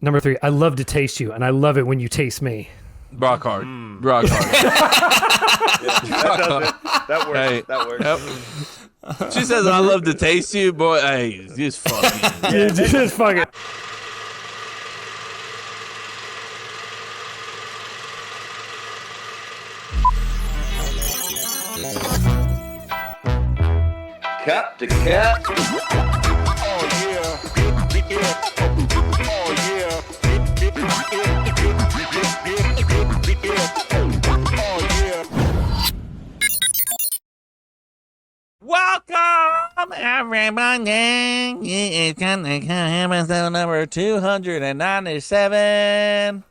Number 3, I love to taste you, and I love it when you taste me. Rock hard. Rock hard. That does it. That works. Hey, That works. Yep. She says, I love to taste you, boy. Hey, just fucking. Just fucking. Cap to cap. Welcome, everybody. It's episode number 297.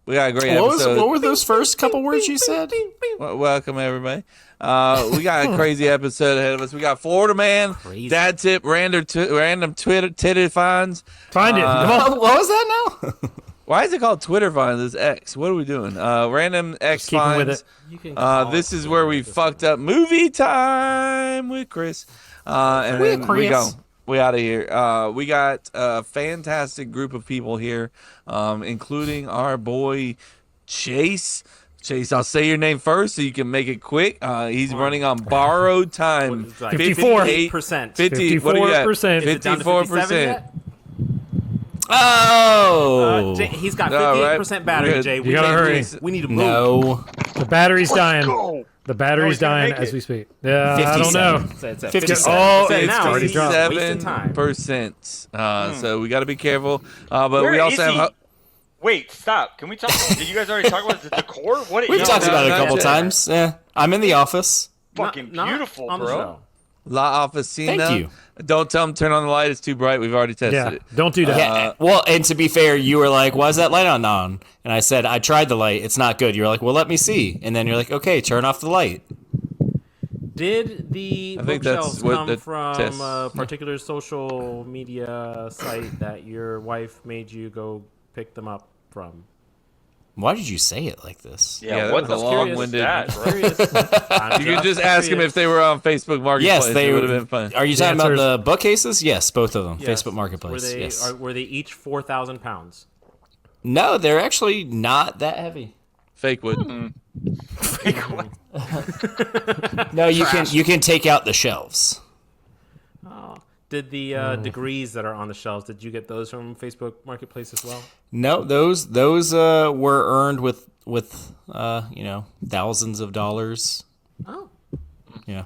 We got a great episode. What were those first couple words you said? Welcome, everybody. We got a crazy episode ahead of us. We got Florida Man, Dad Tip, random Twitter Twitter finds. Find it. Come on. What was that now? Why is it called Twitter finds? It's X. What are we doing? Random X keep 'em with finds. it. This is where we fucked up movie time with Chris. And then we go. We out of here. We got a fantastic group of people here, including our boy Chase. Chase, I'll say your name first so you can make it quick. He's running on borrowed time. 54%. 50. What do you got? 54%. 54%. Oh. He's got All 58% right. battery, Good. Jay. You gotta hurry. We need to move. No. The battery's dying. Go. The battery's he's gonna dying make as it. we speak. Yeah, I don't know. It's at 57. Oh, Say it it's now. already He's dropped. wasting time. 7%. So we got to be careful. But Where we is also he? have. Wait, stop. Can we talk? Did you guys already talk about the decor? What? We've talked about it a not couple yet. times. Yeah. I'm in the office. Fucking Not beautiful, on the bro. show. La Officina. Thank you. Don't tell him turn on the light. It's too bright. We've already tested Yeah, it. don't do that. Yeah. Well, and to be fair, you were like, "Why is that light on?" And I said, "I tried the light. It's not good." You were like, "Well, let me see." And then you're like, "Okay, turn off the light." Did the I think that's bookshelves what come the from test- a particular social media site that your wife made you go pick them up from? Why did you say it like this? Yeah, that what was the a fuck long-winded- is that, bro? Curious. You could just ask him if they were on Facebook Marketplace. Yes, they It would have been fun. Are you talking about answer's- the bookcases? Yes, both of them. Yes. Facebook Marketplace. Yes. Were they each 4,000 pounds? No, they're actually not that heavy. Fake wood. No, you can take out the shelves. Did the degrees that are on the shelves, did you get those from Facebook Marketplace as well? No, those were earned with thousands of dollars. Oh, Yeah,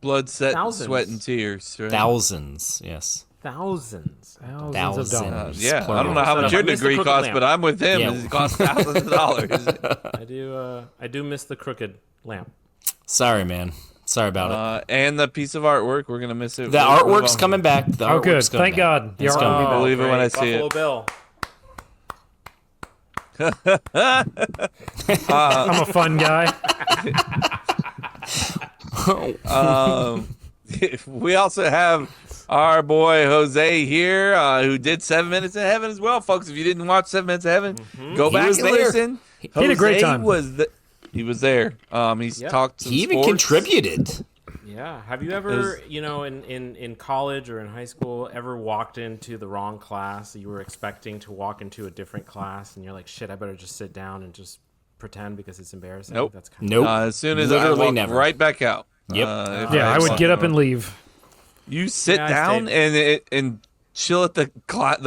Blood, sweat, Thousands. sweat, and tears. Right? thousands. Yes, thousands. Thousands of dollars. Yeah, I plural. don't know how So much your Mr. degree Crooked costs, Lamp. but I'm with him. Yeah. It costs thousands of dollars. I do miss the crooked lamp. Sorry, man. Sorry about it. And the piece of artwork, we're gonna miss it. The We'll move artwork's on. coming back. The Oh, good. artwork's coming Thank back. God. The It's art coming will be back. back. Believe it when I see Buffalo it. Bill. I'm a fun guy. We also have our boy Jose here, who did 7 Minutes in Heaven as well, folks. If you didn't watch 7 Minutes in Heaven, go back was and there. listen. He had a great time. He was there. He's talked some He even sports. contributed. Yeah. Have you ever, in college or in high school, ever walked into the wrong class? You were expecting to walk into a different class, and you're like, shit, I better just sit down and just pretend because it's embarrassing. Nope. That's kind Nope. As soon as Literally I walked never. right back out. Yep. Yeah, I would get up and leave. You sit Yeah, I down and chill at the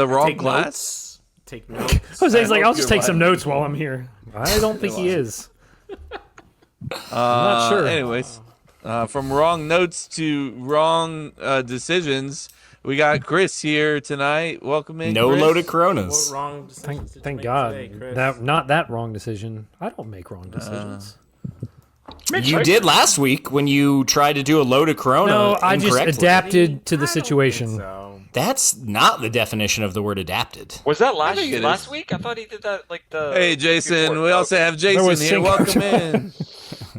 wrong Take class. notes. Take notes. Jose's like, hope I'll just you're take some right. notes while I'm here. I don't think he is. I'm not sure. Anyways, from wrong notes to wrong decisions, we got Chris here tonight. Welcome in. No Chris. loaded What Coronas. wrong decisions did you Thank make God. today, Chris? Not that wrong decision. I don't make wrong decisions. You did last week when you tried to do a loaded Corona. No, I just incorrectly. adapted to I the don't situation. think so. That's not the definition of the word adapted. Was that think it last is. week? I thought he did that like the. Hey, Jason. before. We also have Jason was here. Cinco. Welcome in.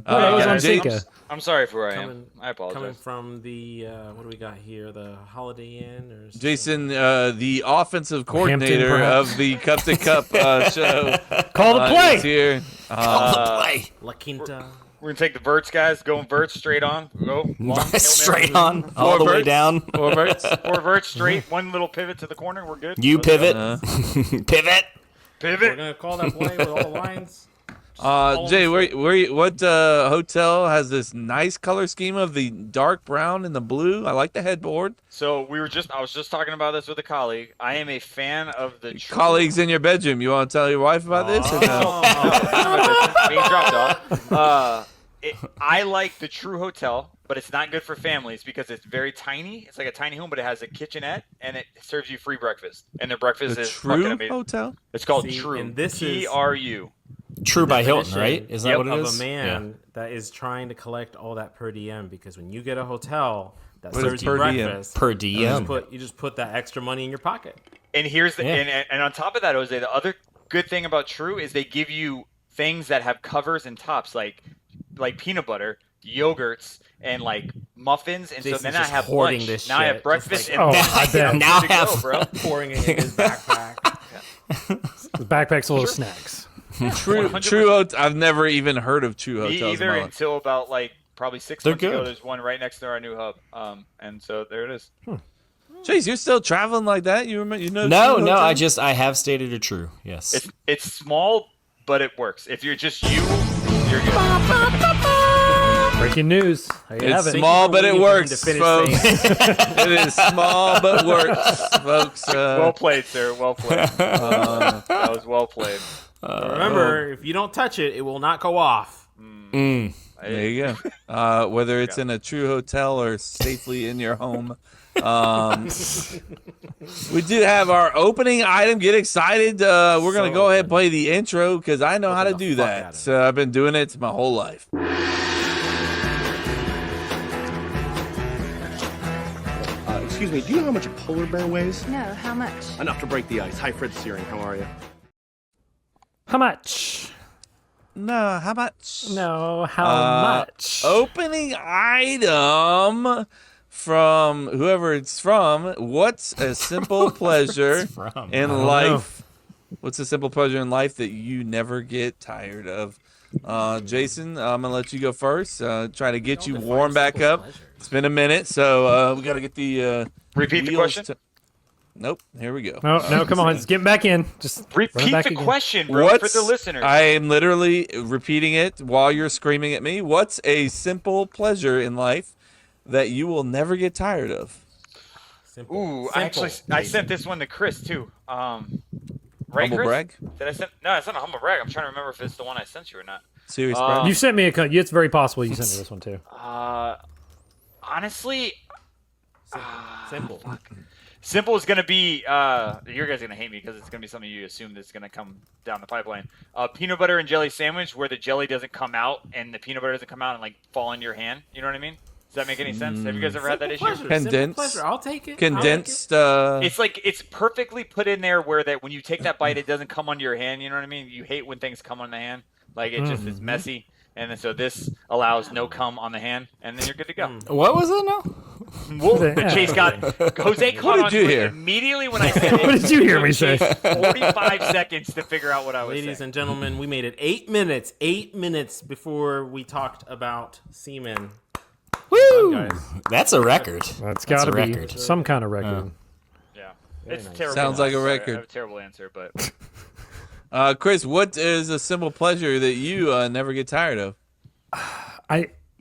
That was on Jake- Cinco. I'm sorry for where I am. Coming- I Coming apologize. from the what do we got here? The Holiday Inn or something? Jason, the offensive coordinator perhaps. of the Cup to Cup show. Call the He's play. here. Call the play. La Quinta. We're gonna take the verts, guys. Going verts straight on. Go long, Straight on, all the way verts. down. 4 verts. 4 verts straight. One little pivot to the corner. We're good. You Let's go. pivot. Pivot. We're Pivot. gonna call that play with all the lines. Jay, what hotel has this nice color scheme of the dark brown and the blue? I like the headboard. So I was just talking about this with a colleague. I am a fan of the Colleagues in your bedroom. You want to tell your wife about this? Or no? being dropped off. I like the True Hotel, but it's not good for families because it's very tiny. It's like a tiny home, but it has a kitchenette and it serves you free breakfast. And their breakfast The is fucking True amazing. Hotel? It's called See, True. and this is- TRU. True by Hilton, Definition right? Is that what it of is? a man that is trying to collect all that per diem because when you get a hotel that What is serves you per diem? breakfast, Per you diem. just put that extra money in your pocket. And here's the Yeah. and on top of that, Jose, the other good thing about True is they give you things that have covers and tops like peanut butter, yogurts, and like muffins. And Jason's so then I just have hoarding lunch. this now I shit, have breakfast just and like- then I bet. Now good to have- go, bro. Pouring it in his backpack. The backpack's full of snacks. True 100%. Hotel. I've never even heard of True Me Hotels. in either my life. until about like probably 6 They're months ago. good. There's one right next to our new hub. And so there it is. Chase, you're still traveling like that? You remember? You know? No, True no. Hotel? I have stated a true. Yes. It's small, but it works. If you're just you're good. Breaking news. There you have It's it. small, but it Waiting for him works, to finish folks. saying It is small, but works, folks. Well played, sir. Well played. That was well played. Remember, if you don't touch it, it will not go off. There you go. Whether it's in a True Hotel or safely in your home. We do have our opening item. Get excited. We're going to go ahead and play the intro because I know how to do fuck out of that. I've been doing it my whole life. Excuse me, do you know how much a polar bear weighs? No, how much? Enough to break the ice. Hi, Fred Searing. How are you? How much? No, how much? No, how much? Opening item from whoever it's from. What's a simple pleasure from? in don't life? What's a simple pleasure in life that you never get tired of? Jason, I'm gonna let you go first. Try to get you warm back up. It's been a minute, so we got to get the Repeat the wheels question. Nope. Here we go. No, come on. Just get back in. Just run Repeat back the again. question, bro, for the listeners. I am literally repeating it while you're screaming at me. What's a simple pleasure in life that you will never get tired of? Simple. Ooh, Simple. I sent this one to Chris too. Right, Humble Chris? brag? Did I send? No, it's not a humble brag. I'm trying to remember if it's the one I sent you or not. Serious brag? You sent me a. It's very possible you sent me this one too. Honestly, Simple. simple is gonna be. You guys are gonna hate me because it's gonna be something you assume that's gonna come down the pipeline. Peanut butter and jelly sandwich where the jelly doesn't come out and the peanut butter doesn't come out and like fall in your hand. You know what I mean? Does that make any sense? Have you guys ever had that issue? Pleasure, Condensed- simple pleasure. I'll take it. Condensed. It's like it's perfectly put in there where that when you take that bite, it doesn't come onto your hand. You know what I mean? You hate when things come on the hand, like it just is messy. And then so this allows no cum on the hand, and then you're good to go. What was it now? Whoa, but Chase got Jose caught did on you to hear? it immediately when I said it. What did you hear It me took say? Chase 45 seconds to figure out what I was Ladies saying. and gentlemen, we made it 8 minutes. 8 minutes before we talked about semen. Woo! Guys. That's a record. That's got to a be record. some kind of record. Yeah, it's nice. terrible. Sounds like a Sorry, I record. have a terrible answer, but Chris, what is a simple pleasure that you never get tired of?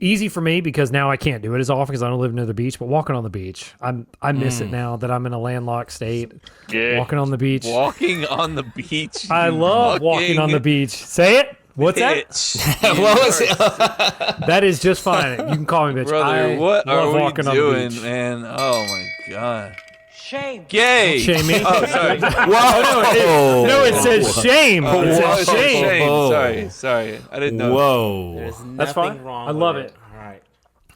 Easy for me because now I can't do it as often because I don't live near the beach. But walking on the beach, I miss it now that I'm in a landlocked state. yeah. Walking on the beach, Walking on the beach. I you love walking on the beach. Say it. What's that? bitch. What was it? That is just fine. You can call me bitch. Brother, I what love are we walking on the doing, beach. man? Oh my god. Shame. Gay. Shame me. Oh, sorry. Whoa! No, it says shame. It Oh, says shame. shame. Whoa. Sorry. I didn't know. Whoa! There's That's nothing fine. wrong I with love it. All right.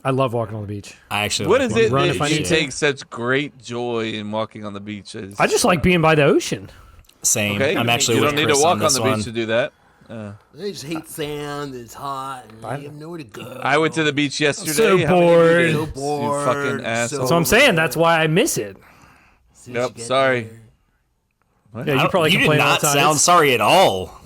I love walking on the beach. I actually. What like is it Run that if I you need to. take such great joy in walking on the beach? I just like being by the ocean. Same. Okay. I'm actually you with don't need Chris to walk on this the one. beach to do that. I just hate sand. It's hot, and I have nowhere to go. I went to the beach yesterday. So How many bored. you did? So You bored. fucking asshole. So I'm saying that's why I miss it. Yep. Sorry. Yeah, you probably You did complain all not the time. sound sorry at all.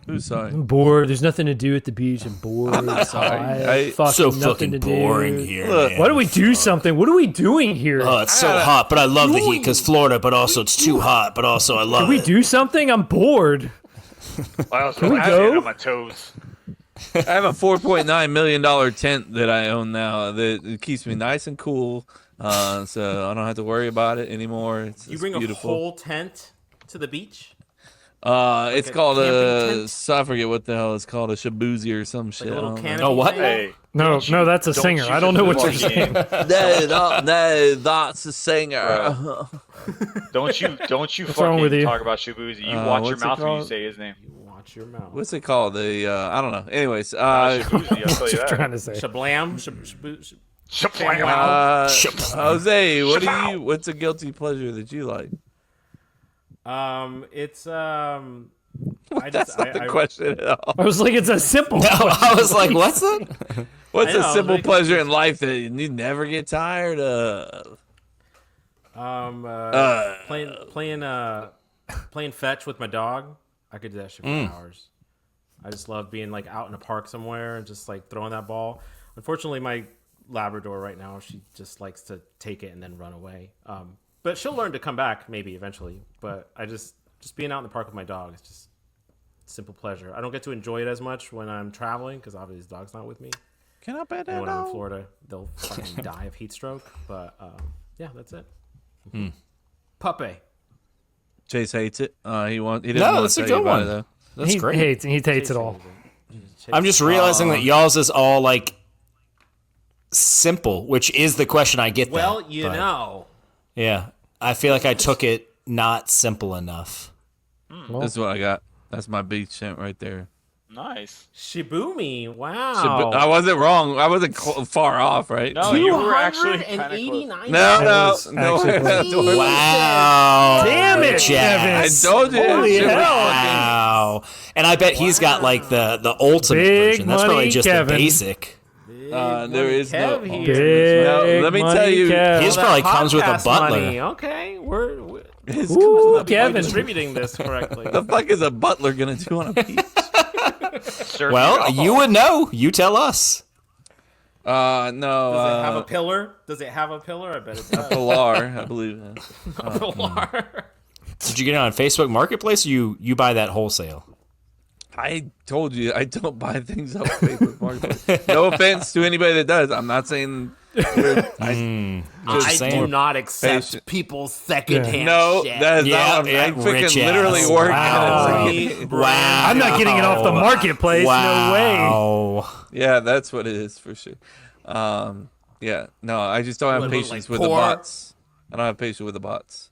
Who Who's sorry? I'm bored. There's nothing to do at the beach. I'm bored. I'm not sorry. So nothing fucking to boring do. here. Look, man. Why do we do something? What are we doing here? Oh, it's so hot, but I love the heat because Florida. But also, it's too hot, but also I love Can we it. do something? I'm bored. I also Can we like go? it on my toes. I have a $4.9 million tent that I own now that it keeps me nice and cool. So I don't have to worry about it anymore. It's You bring beautiful. a whole tent to the beach? It's a called camping tent? I forget what the hell it's called, a shabuzi or some shit. Like a little I don't know. canopy Oh, what? thing? Hey, No, no, that's a don't singer. you I don't know what just you're fucking- saying. No, that's a singer. Don't you wrong with fucking you? talk about Shibuzi. You watch your what's it mouth when you called? say his name. You watch your mouth. What's it called? I don't know. Anyways, Shibuzi, I'll tell you Just that. trying to say. Shablam? Jose, what's a guilty pleasure that you like? It's That's not the question at all. I was like, it's a simple. I was like, what's that? What's I a know, simple like- pleasure in life that you never get tired of? Playing fetch with my dog. I could do that shit for hours. I just love being like out in a park somewhere and just like throwing that ball. Unfortunately, my Labrador right now, she just likes to take it and then run away. But she'll learn to come back maybe eventually. But I just being out in the park with my dog is just simple pleasure. I don't get to enjoy it as much when I'm traveling because obviously his dog's not with me. Can I bet And that when I'm in out? Florida, they'll fucking die of heat stroke. But yeah, that's it. Puppy. Chase hates it. He didn't No, want that's to a tell you good about one. it though. That's He great. hates it all. I'm just realizing that y'all's is all like simple, which is the question I get. Well, that, you but, know. Yeah, I feel like I took it not simple enough. This is what I got. That's my beach tent right there. Nice. Shibumi. Wow. I wasn't wrong. I wasn't far off, right? No, you were actually kind of close. 289. No, was no. actually no. Wow! Damn it, Jazz. I told you. Holy Shit was hell. Wow! And I bet he's got like the ultimate Big version. That's probably money just Kevin. the basic. there is no. Kev here. Big Now, let me tell money you, Kev. His That probably comes with a podcast butler. money. Okay, we're Ooh, Kevin. distributing this correctly. the fuck is a butler gonna do on a beach? Serve Well, you you would know. You tell us. No. Does it have a pillar? Does it have a pillar? I bet it does. Pilar, I believe. A pillar. Did you get it on Facebook Marketplace? Or you buy that wholesale? I told you I don't buy things off Facebook Marketplace. No offense to anybody that does. I'm not saying. I saying. do not accept Patient. people's secondhand No, shit. that is Yeah, not. yeah, I freaking rich literally ass. work. Wow. Wow! I'm not getting it off the marketplace. No way. Wow! Yeah, that's what it is for sure. Yeah, no, I just don't have What, patience like with the poor? bots. I don't have patience with the bots.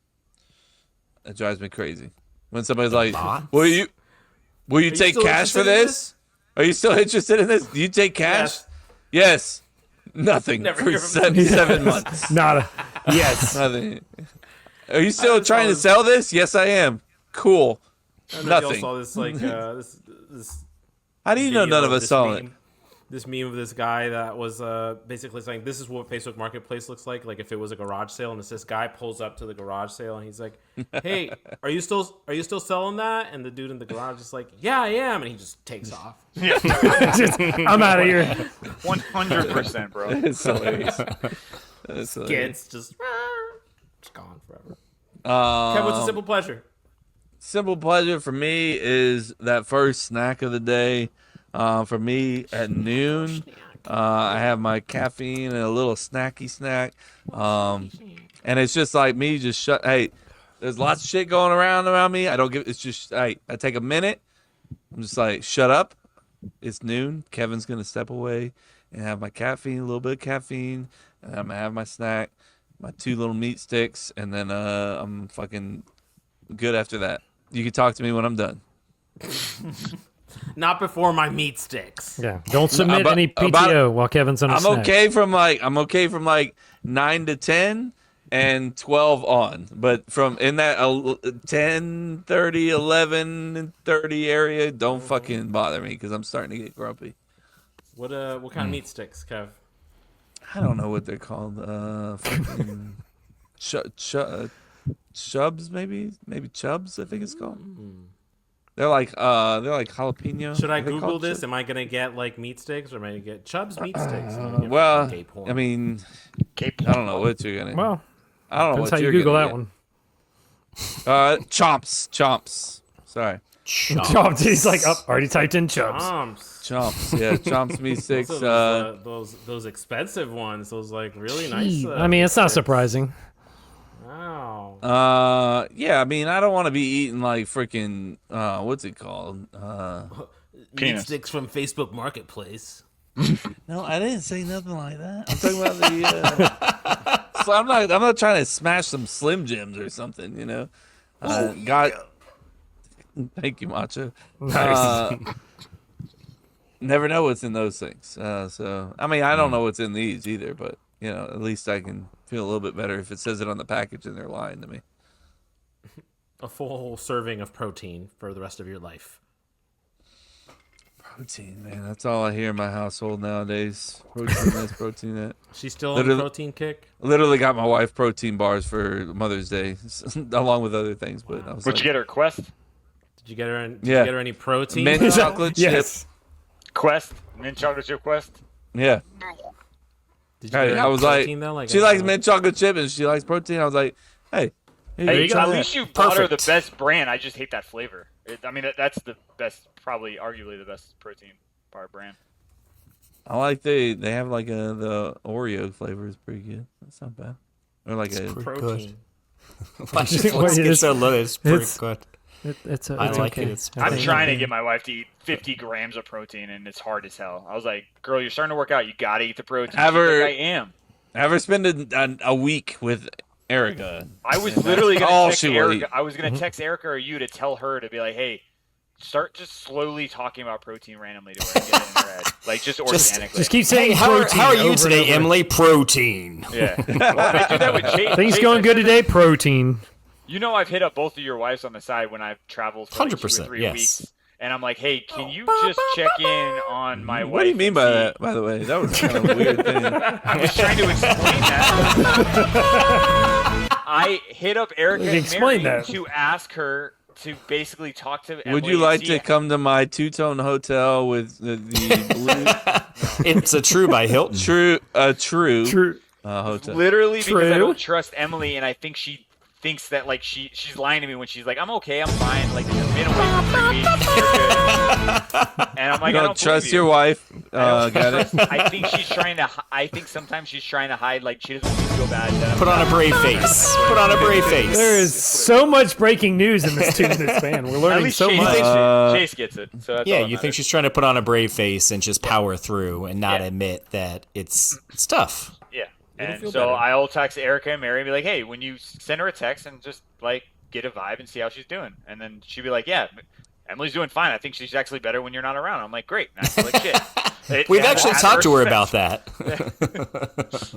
It drives me crazy when somebody's like, bots? "Will you take still cash for interested in this? Are you still interested in this? Do you take cash?" Yes. Nothing Never for hear from 7 months. Not a. Yes. Nothing. Are you still trying to sell this? Yes, I am. Cool. I don't know if y'all Nothing. saw this like this How do you know video none of of us this saw meme. it? This meme of this guy that was basically saying this is what Facebook Marketplace looks like if it was a garage sale, and it's this guy pulls up to the garage sale and he's like, "Hey, are you still selling that?" And the dude in the garage is like, "Yeah, I am," and he just takes off. Just, I'm out of here. 100%, bro. It's hilarious. It's hilarious. Kids just gone forever. Kev, what's a simple pleasure? Simple pleasure for me is that first snack of the day. For me at noon, I have my caffeine and a little snacky snack. And it's just like me just hey, there's lots of shit going around me. I don't give, it's just, hey, I take a minute. I'm just like, shut up. It's noon. Kevin's going to step away and have my caffeine, a little bit of caffeine. And I'm going to have my snack, my 2 little meat sticks. And then I'm fucking good after that. You can talk to me when I'm done. Not before my meat sticks. Yeah. Don't submit About- any PTO while Kevin's on a I'm snack. okay from like 9 to 10 and 12 on, but from in that 10, 30, 11, and 30 area, don't fucking bother me because I'm starting to get grumpy. What kind of meat sticks, Kev? I don't know what they're called. Fucking chubs, maybe Chubs. I think it's called. They're like jalapeno. Should I Are they Google called this? chip? Am I gonna get like meat sticks, or am I gonna get Chubb's meat sticks? Well, Gay porn. I mean, Gay I don't know what you're gonna. Well, I don't know that's what how you you're Google that gonna one. get. Chomps. Sorry, Chomps. He's like, oh, already typed in chumps. Chomps. Yeah, Chomps meat sticks. Also, those expensive ones. Those like really nice. I mean, it's not sticks. surprising. Wow. Yeah. I mean, I don't want to be eating like freaking. What's it called? Meat Penis. sticks from Facebook Marketplace. No, I didn't say nothing like that. I'm talking about the. So I'm not trying to smash some Slim Jims or something, you know. God. Thank you, Macho. Never know what's in those things. So I mean, I don't know what's in these either, but you know, at least I can feel a little bit better if it says it on the package and they're lying to me. A full serving of protein for the rest of your life. Protein, man. That's all I hear in my household nowadays. Protein this, protein that. She's still on the protein kick. Literally got my wife protein bars for Mother's Day, along with other things. But I was Would like, you get her Quest? Did you get her? Did Yeah. you get her any protein? mint chocolate chip? Yes. Quest? Mint chocolate chip Quest? Yeah. Did you Hey, get her I was protein, like, though? she likes mint chocolate chip and she likes protein. I was like, hey, Hey, try at that. least you bought her the Perfect. best brand. I just hate that flavor. I mean, that's the best, probably arguably the best protein bar brand. I like they have like the Oreo flavor is pretty good. That's not bad. Or like a protein. Why Wait, let's get it's- so low? It's pretty it's- good. It's I like okay. it. It's I'm think- trying to get my wife to eat 50 grams of protein, and it's hard as hell. I was like, girl, you're starting to work out. You got to eat the protein. Have She's like, her- I am. ever spend a week with Erica? I was And literally that's going all to text she will Erica. eat. I was going to text Erica or you to tell her to be like, hey, start just slowly talking about protein randomly to her and get it in her head. Like, just organically. Just keep saying Hey, how protein. are over you and today, over. Emily? Protein. Yeah. Well, I do that with Chase. Things Chase, going I good said today? Protein. You know, I've hit up both of your wives on the side when I've traveled for like 2 or 100%, 3 yes. weeks. And I'm like, hey, can you just check in on my wife? What do you mean and by see- that? By the way, that was kind of a weird thing. I was trying to explain that. I hit up Erica and Explain Mary that. to ask her to basically talk to Emily Would you and like see- to come to my two-tone hotel with the blue It's a True by Hilton. true True. hotel? Literally because I True. don't trust Emily, and I think she thinks that like she's lying to me when she's like, I'm okay, I'm fine. Like, you've been away for 3 weeks, you're good. And I'm like, You I don't don't trust believe your you. wife. I don't Got it. trust- I think she's trying to. I think sometimes she's trying to hide, like she doesn't want me to feel bad. That I'm Put on a brave face. Put on a brave face. There is so much breaking news in this 2 minute span. We're At learning least so Chase, much. Chase gets it. So that's Yeah, all that you think matters. she's trying to put on a brave face and just power through and not Yeah. admit that it's tough. Yeah. And feel so better. I'll text Erica and Mary and be like, hey, when you send her a text and just like get a vibe and see how she's doing. And then she'd be like, yeah, Emily's doing fine. I think she's actually better when you're not around. I'm like, great. And I feel like shit. We've actually talked to her respect. about that.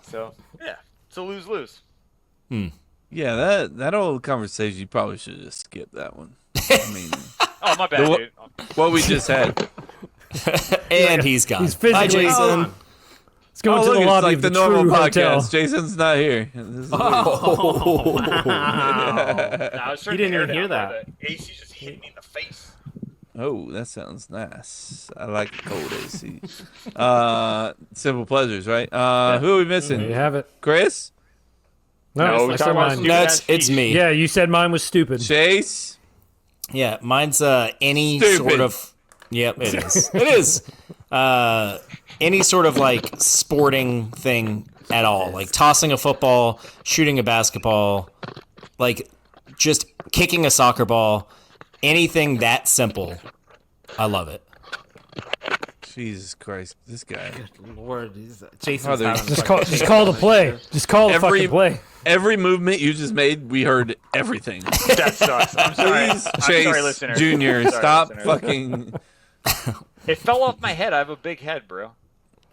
So, yeah, it's a lose-lose. Yeah, that old conversation. You probably should have just skipped that one. I mean, Oh, my bad, The dude. what we just had. And he's gone. He's Bye, physically Jason. gone. Let's go Oh, into look, the it's lobby like of the the normal True podcast. Hotel. Jason's not here. This is weird. I was turning didn't the air even hear down, that. but The AC just hit me in the face. Oh, that sounds nice. I like cold AC. Simple pleasures, right? Who are we missing? There you have it. Chris? No, I we said talking about mine. stupid No, ass it's sheesh. me. Yeah, you said mine was stupid. Chase? Yeah, mine's any Stupid. sort of. Yep, it is. It is. Any sort of like sporting thing at all, like tossing a football, shooting a basketball, like just kicking a soccer ball, anything that simple. I love it. Jesus Christ, this guy. Lord, Jason's Father, having Just fucking call the play. Just call the Every- fucking play. Every movement you just made, we heard everything. That sucks. I'm sorry. Please, I'm Chase sorry, listeners. Jr., Sorry, stop listeners. fucking. It fell off my head. I have a big head, bro.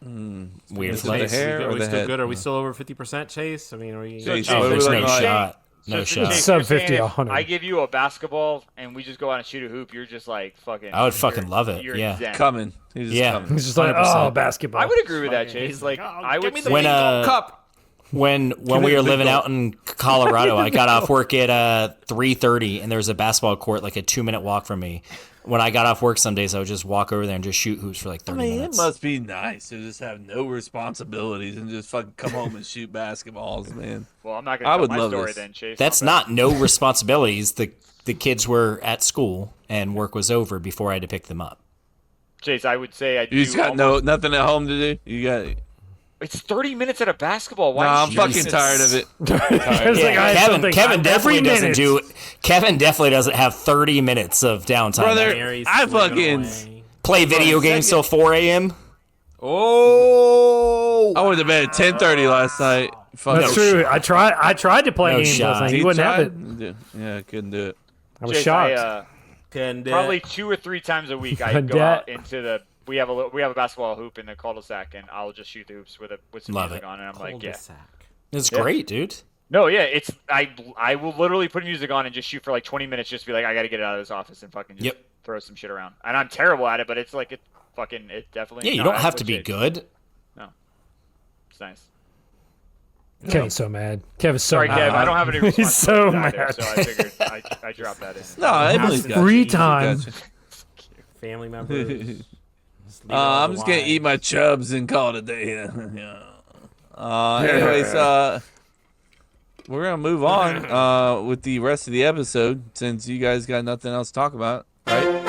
Weird Is it the life. hair Are or we the still head? good? Are we still over 50%, Chase? I mean, are we? Chase, Oh, what there's are we no looking like? shot. No So, shot. Chase, Sub you're 50, saying 100. I give you a basketball and we just go out and shoot a hoop. You're just like fucking. I would fucking you're- love it, You're yeah. zen. Coming. He's just Yeah. coming. He's just like, 100%. oh, basketball. I would agree with that, Chase. Like, I would say When cup. when we were living out in Colorado, I got off work at 3:30, and there was a basketball court like a 2-minute walk from me. When I got off work, some days I would just walk over there and just shoot hoops for like 30 minutes. It must be nice to just have no responsibilities and just fucking come home and shoot basketballs, man. Well, I'm not gonna tell my story then, Chase. That's not no responsibilities. The kids were at school and work was over before I had to pick them up. Chase, I would say I do. You just got nothing at home to do. You got. It's 30 minutes at a basketball. No, I'm fucking tired of it. Kevin definitely doesn't do. Kevin definitely doesn't have 30 minutes of downtime. Brother, I fucking play video games till 4 a.m. Oh, I went to bed at 10:30 last night. That's true. I tried to play games last night. You wouldn't have it. Yeah, I couldn't do it. I was shocked. Probably 2 or 3 times a week I go out into the. We have a basketball hoop in the cul-de-sac, and I'll just shoot the hoops with some music on, and I'm like, yeah, it's great, dude. No, yeah, it's I will literally put music on and just shoot for like 20 minutes, just be like, I got to get out of this office and fucking just throw some shit around. And I'm terrible at it, but it's like it definitely. Yeah, you don't have to be good. No, it's nice. Kevin's so mad. Kevin's so Sorry, mad. Kev, I don't have any responsibility. He's so either, mad. so I figured I dropped that in. No, Emily's got free you. time. Family members. I'm just gonna eat my chubs and call it a day. Anyways, we're gonna move on with the rest of the episode since you guys got nothing else to talk about, right?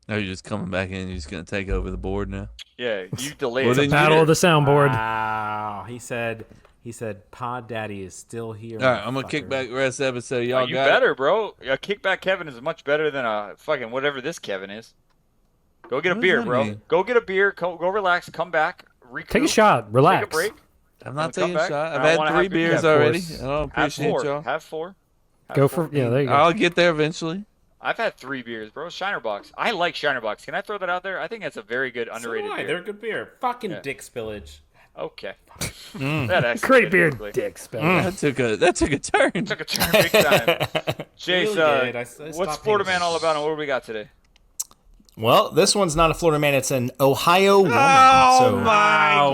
Are you just coming back in? You're just gonna take over the board now? Yeah, you delayed. It's a battle of the soundboard. Wow, he said, Pod Daddy is still here. All right, I'm gonna kick back the rest of the episode. Y'all you got better, it? bro. A kickback Kevin is much better than a fucking whatever this Kevin is. Go get a beer, bro. mean? Go get a beer. Go relax. Come back. Recoup, Take a shot. Relax. Take a break. I'm not Come taking a back. shot. I I've don't had wanna 3 have beers beer. already. Of I don't Have appreciate 4. y'all. Have 4. Go for there you go. I'll get there eventually. I've had 3 beers, bro. Shiner Box. I like Shiner Box. Can I throw that out there? I think that's a very good underrated beer. They're good beer. Fucking Dick Spillage. Okay. That actually Great fit beer, perfectly. Dick Spell. That took a turn. Took a turn big time. Chase, Really did. I what's stopped Florida paying Man all about, and what do we got today? Well, this one's not a Florida man; it's an Ohio woman. Oh so my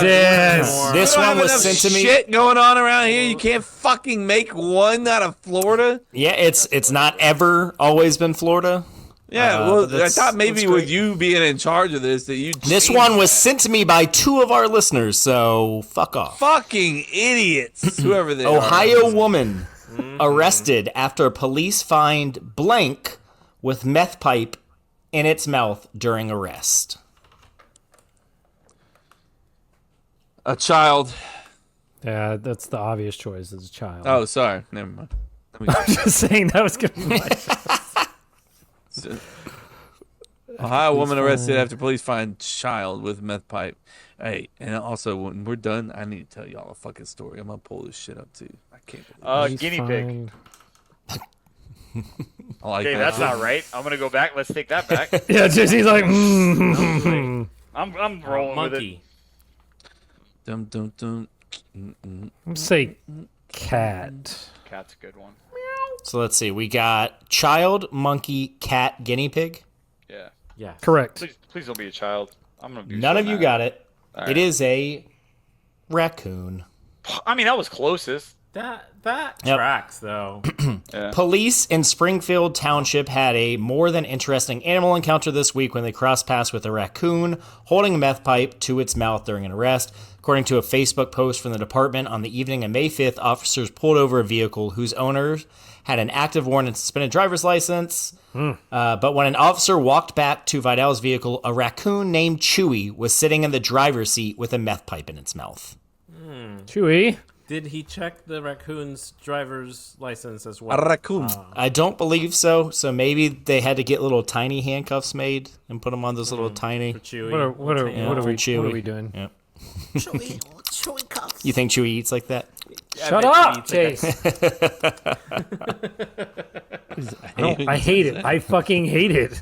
Jesus. this We don't one have was enough sent to me. Shit going on around here. You can't fucking make one out of Florida. Yeah, it's not ever always been Florida. Yeah, but well, I that's- thought maybe that's with great. you being in charge of this that you. This one was sent to me by 2 of our listeners, so fuck off. fucking idiots. Whoever they are. Ohio woman arrested after police find blank with meth pipe in its mouth during arrest. A child. Yeah, that's the obvious choice as a child. Oh, sorry. Never mind. I'm just saying that was going to be my Ohio woman arrested after police find child with meth pipe. Hey, and also when we're done, I need to tell y'all a fucking story. I'm gonna pull this shit up too. I can't believe it. Guinea pig. I like Okay, that that's shit. not right. I'm gonna go back. Let's take that back. Yeah, Jesse's like, mm. I'm rolling with it. Monkey. Dum, dum, dum. I'm say cat. Cat's a good one. So let's see. We got child, monkey, cat, guinea pig. Yeah. Yeah. Correct. Please don't be a child. I'm gonna be. None so of you mad. got it. All It right. is a raccoon. I mean, that was closest. That Yep. tracks though. Police in Springfield Township had a more than interesting animal encounter this week when they crossed paths with a raccoon holding a meth pipe to its mouth during an arrest. According to a Facebook post from the department, on the evening of May 5th, officers pulled over a vehicle whose owner had an active warrant and suspended driver's license. But when an officer walked back to Vidal's vehicle, a raccoon named Chewy was sitting in the driver's seat with a meth pipe in its mouth. Chewy. Did he check the raccoon's driver's license as well? A raccoon. I don't believe so. So maybe they had to get little tiny handcuffs made and put them on those little tiny. For Chewy. What are we Chewy. doing? Yeah. Chewy cuffs. You think Chewy eats like that? Shut bet up, Chewy Chase. I hate it. I fucking hate it.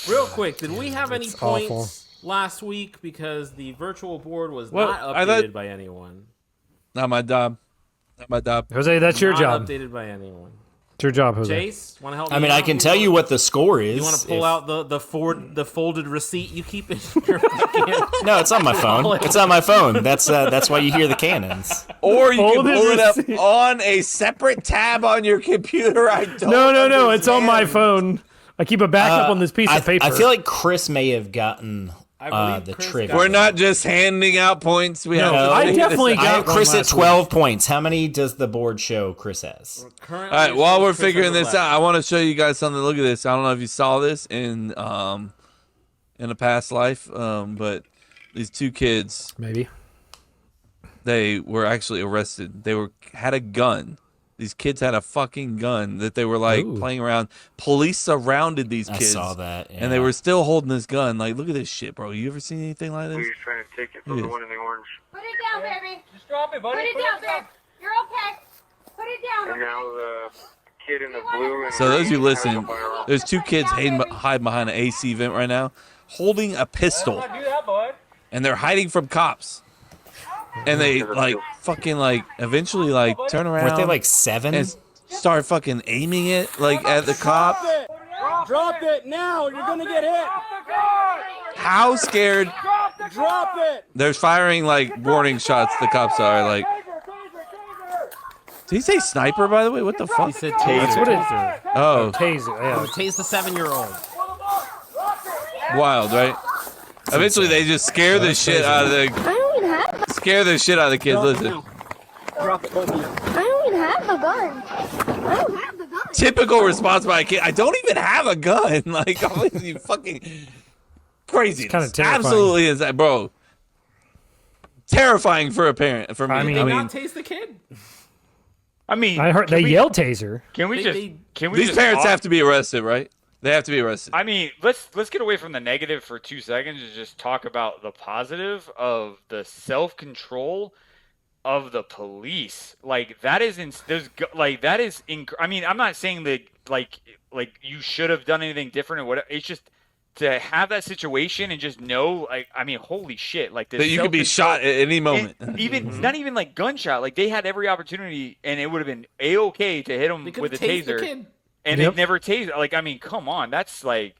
Real quick, did we have any points awful. last week because the virtual board was Well, not I thought- updated by anyone? Not my job. Not my job. Jose, that's your Not job. updated by anyone. It's your job, Jose. Chase, want to help me I mean, out? I can tell you what the score is. You want to pull if- out the folded receipt you keep in your fucking... No, it's on my phone. It's on my phone. That's why you hear the cannons. Or you can Folded pull it up receipt. on a separate tab on your computer. I don't. No. It's on my understand. phone. I keep a backup on this piece of paper. I feel like Chris may have gotten believe the Chris trivia. got We're not just handing out points. We have No, to I figure this definitely out. I got have one Chris at last 12 points. How many does the board show Chris has? Currently, All right, while we're Chris has figuring this 11. out, I want to show you guys something. Look at this. I don't know if you saw this in a past life, but these two kids, Maybe. they were actually arrested. They had a gun. These kids had a fucking gun that they were like Ooh. playing around. Police surrounded these I kids. saw that. And they yeah. were still holding this gun. Like, look at this shit, bro. You ever seen anything like this? He's trying to take it from the one in the orange. Put it down, baby. Just drop it, buddy. Put it down, babe. You're okay. Put it down. And now the kid in the blue and So those of you green has a listening, firearm. there's two kids hiding behind an AC vent right now, holding a pistol, Do that, bud. and they're hiding from cops. And they like fucking like eventually like turn around. Weren't they like 7? and start fucking aiming it like at the cop? Drop it now. You're gonna get hit. How scared? Drop it. They're firing like warning shots. The cops are like. Did he say sniper? By the way, what the He fuck? said taser. That's what it- taser. Oh, Taser. Yeah. Tase the 7-year-old. wild, right? Eventually, they just scare the shit out of I the don't even have. kids. Listen. I don't even have a gun. I don't have the gun. Typical response by a kid. I don't even have a gun. Like, you fucking crazy. kinda terrifying. Absolutely is that, bro. Terrifying for a parent. For me, I mean- Did they not tase the kid? I mean, I heard can they we- yelled taser. Can we They- just? they- Can we these just parents talk? have to be arrested, right? They have to be arrested. I mean, let's get away from the negative for 2 seconds and just talk about the positive of the self-control of the police. Like that is I mean, I'm not saying that like you should have done anything different or whatever. It's just to have that situation and just know, like, I mean, holy shit, like this. That you could be shot at any moment. And even not even like gunshot. Like they had every opportunity, and it would have been a-okay to hit him They could with a have tased the taser. kid. And Yep. they never tased. Like, I mean, come on, that's like,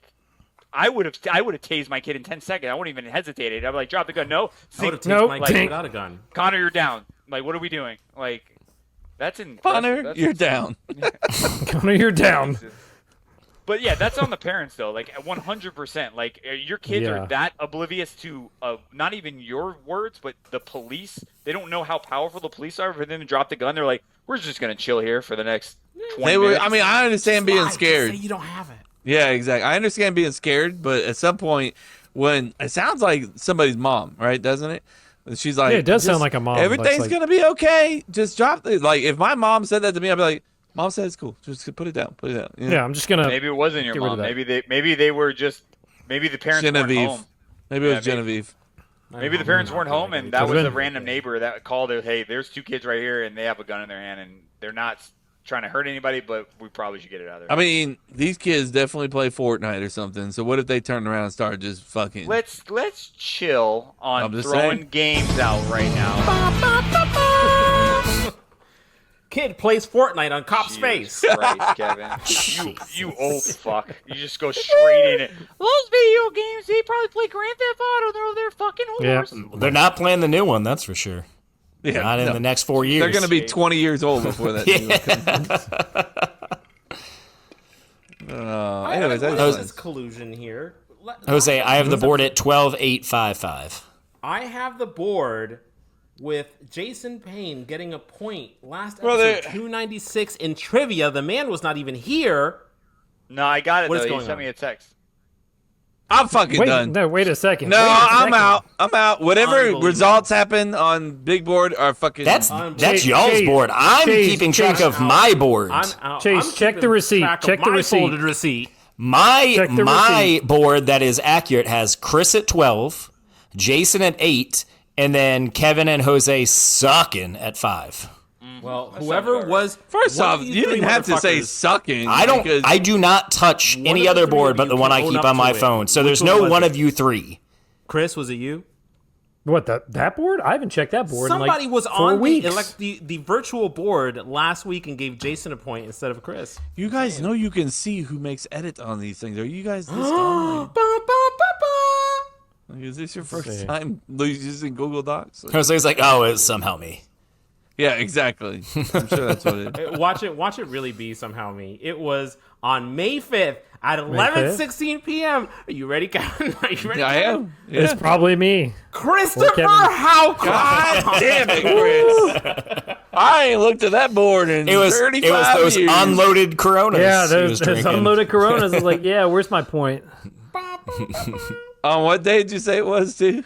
I would have tased my kid in 10 seconds. I wouldn't even hesitated. I'd be like, drop the gun. No, I would have tased Nope. my Like- kid without a gun. Connor, you're down. Like, what are we doing? Like, that's in Connor, you're down. Connor, you're down. But yeah, that's on the parents though. Like 100%. Like your kids Yeah. are that oblivious to not even your words, but the police. They don't know how powerful the police are. For them to drop the gun, they're like, "We're just gonna chill here for the next 20 They were. minutes." I mean, I understand being Lie, just scared. say you don't have it. Yeah, exactly. I understand being scared, but at some point, when it sounds like somebody's mom, right? Doesn't it? She's like, Yeah, it does sound "Just- like a mom. Everything's Like- gonna be okay. Just drop the like. If my mom said that to me, I'd be like, "Mom said it's cool. Just put it down. Put it down." You know? Yeah, I'm just gonna. Maybe it wasn't your Get rid of mom. that. Maybe they were just. Maybe the parents Genevieve. weren't home. Maybe it was Yeah, maybe- Genevieve. Maybe the parents weren't home, and that Could've was a been. random neighbor that called. Hey, there's 2 kids right here, and they have a gun in their hand, and they're not trying to hurt anybody, but we probably should get it out of there. I mean, these kids definitely play Fortnite or something. So what if they turned around and started just fucking? Let's chill I'm on just throwing saying. games out right now. Kid plays Fortnite on cop's face. Jesus Christ, Kevin. You old fuck. You just go straight in it. Those video games, they probably play Grand Theft Auto. They're fucking Yeah. whores. They're not playing the new one, that's for sure. Yeah, Not in no. the next 4 years. They're gonna be 20 years old before that. Anyways, What that's is fun. this collusion here? Jose, I have the board at 12-8-5-5. I have the board with Jason Payne getting a point last Brother. episode 296 in trivia. The man was not even here. No, I got it, What is though. going He sent on? me a text. I'm fucking Wait, done. no, wait a second. No, Wait a I'm second. out. I'm out. Whatever Unbelievable. results happen on big board are fucking. That's Chase, y'all's Chase, board. I'm Chase, keeping track Chase. of my board. I'm out. Chase, I'm check the keeping receipt. track of Check the my receipt. folded receipt. Check the My receipt. board that is accurate has Chris at 12, Jason at 8, and then Kevin and Jose sucking at 5. Well, whoever was First one off, of these you three didn't have to say motherfuckers- sucking. I because- do not touch One any of the other three board of but you the one can I own keep up on my to it. phone. So Which there's one no was one it? of you three. Chris, was it you? What, that board? I haven't checked that board Somebody in was 4 on weeks. the virtual board last week and gave Jason a point instead of Chris. You guys know you can see who makes edits on these things. Are you guys this online? Like, is this your first time using Google Docs? Jose's like, oh, it's somehow me. Yeah, exactly. I'm sure that's what it is. Watch it really be somehow me. It was on May 5th at 11:16 p.m. Are you ready, Kevin? Are you ready? Yeah, I Kevin? am. Yeah. It's probably me. Christopher Kevin. Houcott. God damn it, Chris. I ain't looked at that board in It was 35 those years. unloaded Coronas. Yeah, he was there's drinking. unloaded Coronas. I was like, yeah, where's my point? On what day did you say it was, too?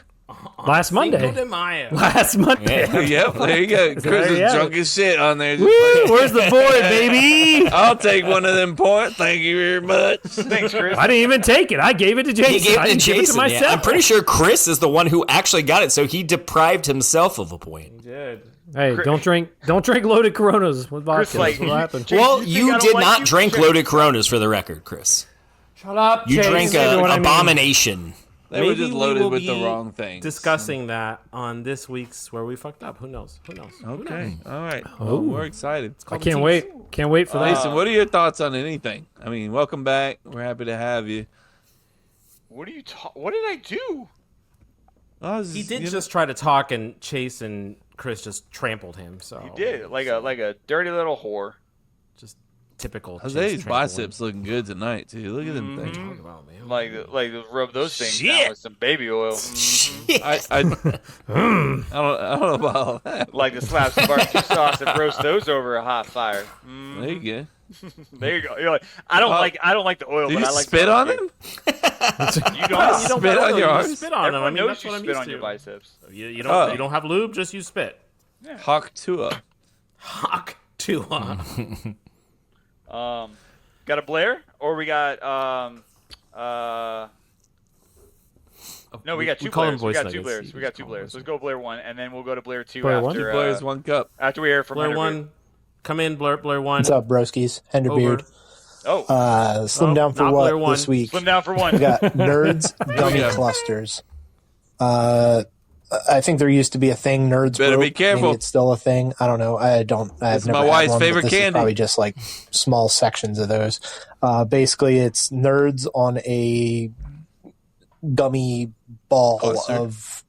Last Cinco Monday. de Mayo. Last Monday. Yeah. Yep, there you go. Chris is Yeah. drunk as shit on there. Just Woo, like, where's the board, baby? I'll take one of them points. Thank you very much. Thanks, Chris. I didn't even take it. I gave it to Jason. He gave I it to didn't give it to Jason. Yeah. myself. I'm pretty sure Chris is the one who actually got it, so he deprived himself of a point. Did. Hey, don't drink loaded Coronas with vodka. Chris, like, That's what happened. Jason, Well, you think I you don't did like not you? drink Check- loaded Coronas, for the record, Chris. Shut up, You Chase. drank You know an what I mean. abomination. They were Maybe just we loaded will with the be wrong things. Discussing that on this week's Where We Fucked Up. Who knows? Okay, all right. Well, we're excited. I can't wait. Can't wait for that. Jason, what are your thoughts on anything? I mean, welcome back. We're happy to have you. What are you What did I do? He did just try to talk, and Chase and Chris just trampled him. So You did like a dirty little whore. just typical. Chase Jose's trampling. biceps looking good tonight too. Look at them things. Talk about, man. Like rub those things Shit. down with some baby oil. I don't know about all that. Like to slap some barbecue sauce and roast those over a hot fire. There you go. There you go. You're like, I don't like the oil, Did but you I like spit on barbecue. him? You don't. Spit on your You arse? spit on him. I Everyone mean, knows that's you what I'm spit used on to. your biceps. You Oh. don't have lube, just you spit. Hawk Tua. Hawk to Got a Blair, or we got No, we got two call him Blairs. We voice got two nuggets. Blairs. We got two Blairs. Let's go Blair 1, and then we'll go to Blair 2 Blair one? after Blair's one cup. after we hear from Blair Hunter 1. Come in, Blair 1. What's up, broskies? Hender Over. Beard. Oh, Slim down for not Blair what one. this week? slim down for one. We got nerds gummy Yeah. clusters. I think there used to be a thing. Nerds Better broke. be careful. Maybe it's still a thing. I don't know. I've It's never my had wife's one, but favorite this is candy. probably just like small sections of those. Basically, it's nerds on a gummy ball Cluster. of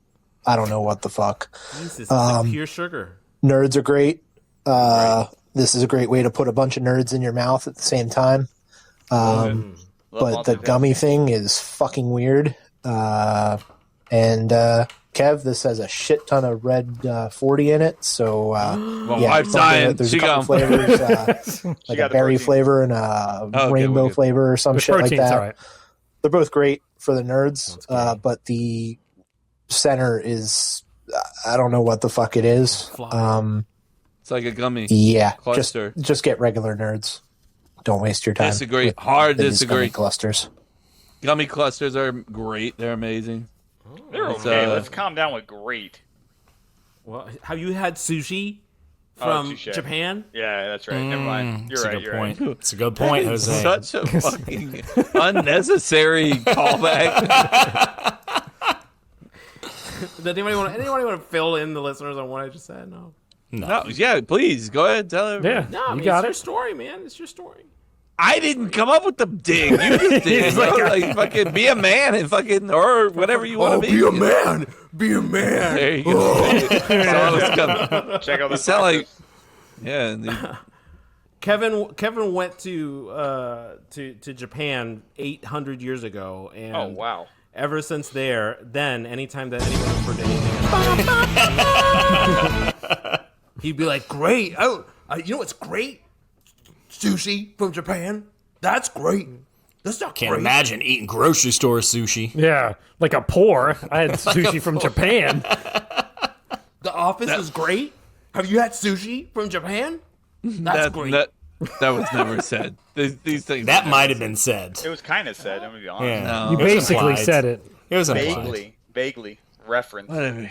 I don't know what the fuck. Jesus, it's like pure sugar. Nerds are great. This is a great way to put a bunch of nerds in your mouth at the same time. Love But the multitasking. gummy thing is fucking weird. Kev, this has a shit ton of red 40 in it. So My yeah, wife's something dying. there's She a couple gone. flavors, got like a the berry protein. flavor and a okay, rainbow we're good. flavor or some The shit like protein's that. all right. They're both great for the nerds, great. but the center is I don't know what the fuck it is. Fly. It's like a gummy. Yeah, Cluster. just get regular nerds. Don't waste your time. Disagree. with Hard these disagree. gummy clusters. Gummy clusters are great. They're amazing. They're It's, okay. Let's calm down with great. Well, have you had sushi from touche. Japan? Yeah, that's right. Never mind. You're It's a right. good You're point. right. It's a good point, Jose. Such a fucking unnecessary callback. Does anybody want to fill in the listeners on what I just said? No. No, yeah, please go ahead. Tell everybody. Yeah, No, I mean, you got it's your it. story, man. It's your story. I didn't come up with the dig. You just did. bro. Like fucking be a man and fucking or whatever you want to be. man. Be a man. There you go. That's all it's coming. Check out You the sound like yeah. and the- Kevin went to Japan 800 years ago, and Oh wow. ever since then anytime that anyone referred to anything, he'd be like, Great. Oh, you know what's great? Sushi from Japan. That's great. That's not Can't great. imagine eating grocery store sushi. Yeah, like a pour. I had sushi from Japan. The Office is great. Have you had sushi from Japan? That's great. that was never said. These things. That might have been said. It was kind of said. I'm gonna be honest. Yeah. You It was basically implied. said it. It was implied. Vaguely reference. Whatever.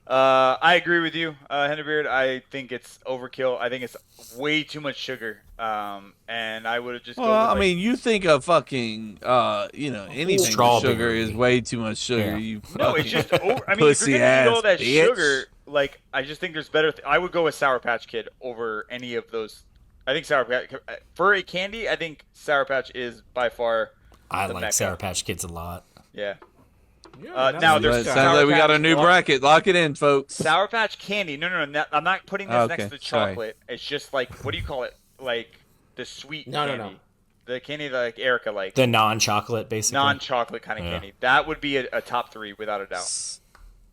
I agree with you, Henderbeard. I think it's overkill. I think it's way too much sugar. And I would have just. Well, I mean, you think of fucking, anything with Strawberry. sugar is way too much sugar. Yeah. You No, it's just. I mean, if pussy you're gonna eat all that ass bitch. sugar, like, I just think there's better. I would go with Sour Patch Kid over any of those. I think Sour Patch for a candy. I think Sour Patch is by far. I the like Mecca. Sour Patch Kids a lot. Yeah. Yeah, Now Sounds there's like we got a new bracket. Lock it in, folks. Sour Patch Candy. No. I'm not putting this next to sorry. chocolate. It's just like, what do you call it? Like the sweet No. candy. The candy that like Erica likes. The non-chocolate, basically. Non-chocolate kind of Yeah. candy. That would be a top 3 without a doubt.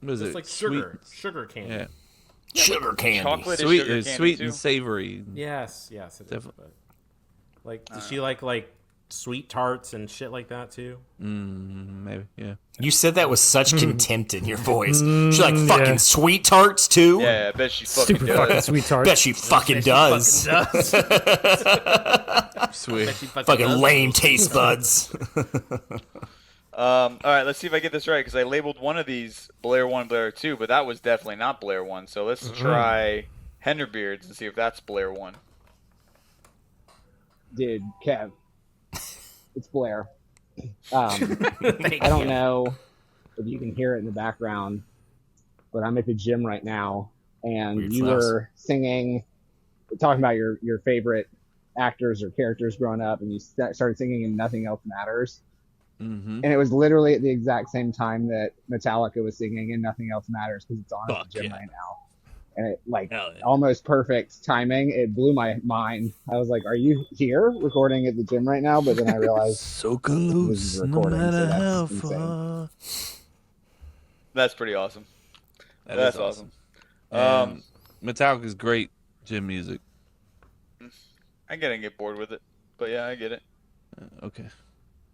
What is It's it? like Sweet- sugar candy. Yeah. Sugar candy. Chocolate is Sweet, sugar candy sweet too. and savory. Yes, it is. Definitely. But, like, does she like sweet tarts and shit like that too? Maybe, yeah. You said that with such contempt in your voice. She's like, fucking sweet tarts, too? Yeah, I bet she fucking Stupid does. fucking sweet tart. Bet she fucking does. Sweet. Fucking lame taste buds. All right, let's see if I get this right because I labeled one of these Blair 1, Blair 2, but that was definitely not Blair 1. So let's try Henderbeards and see if that's Blair 1. Dude, Kev, it's Blair. I don't know if you can hear it in the background, but I'm at the gym right now, and Weird you flex. were talking about your favorite actors or characters growing up, and you started singing "And Nothing Else Matters," Mm-hmm. and it was literally at the exact same time that Metallica was singing "And Nothing Else Matters" because it's on at Fuck the gym yeah. right now. And it, like, Hell yeah. almost perfect timing. It blew my mind. I was like, "Are you here recording at the gym right now?" But then I realized So this close, is no recording, so matter that's how insane. far. That's pretty awesome. That That's is awesome. awesome. Metallica's great gym music. I get bored with it, but yeah, I get it. Okay.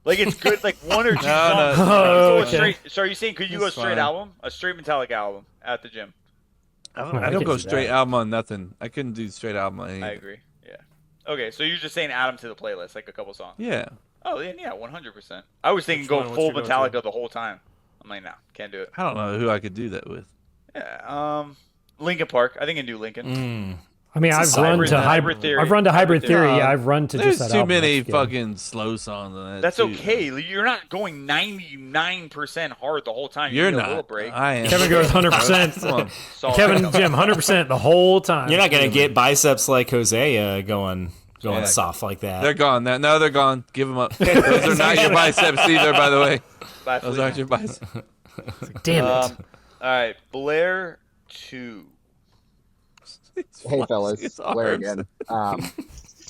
Like it's good, like one or two No, songs. no, You go okay. straight, so are you saying could you go That's straight fine. album, a straight Metallica album at the gym? I I don't can go do straight that. album on nothing. I couldn't do straight album on anything. I agree. Yeah. Okay, so you're just saying add them to the playlist, like a couple songs. Yeah. Oh, then yeah, 100%. I was thinking Which go one? What's full your go-to? Metallica the whole time. I'm like, no, can't do it. I don't know who I could do that with. Yeah. Linkin Park. I think I can do Linkin. Mm. I mean, I've run hybrid- to hybrid hybrid. theory. I've run to hybrid Hybrid theory. theory. Yeah, I've run to There's just that too album. many That's good. fucking slow songs on that. That's too. okay. You're not going 99% hard the whole time. You You're need a little not. break. I am. Kevin goes 100%. Come on. Solid. Kevin Jim 100% the whole time. You're not going to get biceps like Jose going Yeah. soft like that. They're gone. No, they're gone. Give them up. Those are not your biceps either, by the way. Bye, Those Felipe. aren't your biceps. Damn it. All right, Blair 2. Hey fellas, It's Blair arms. again.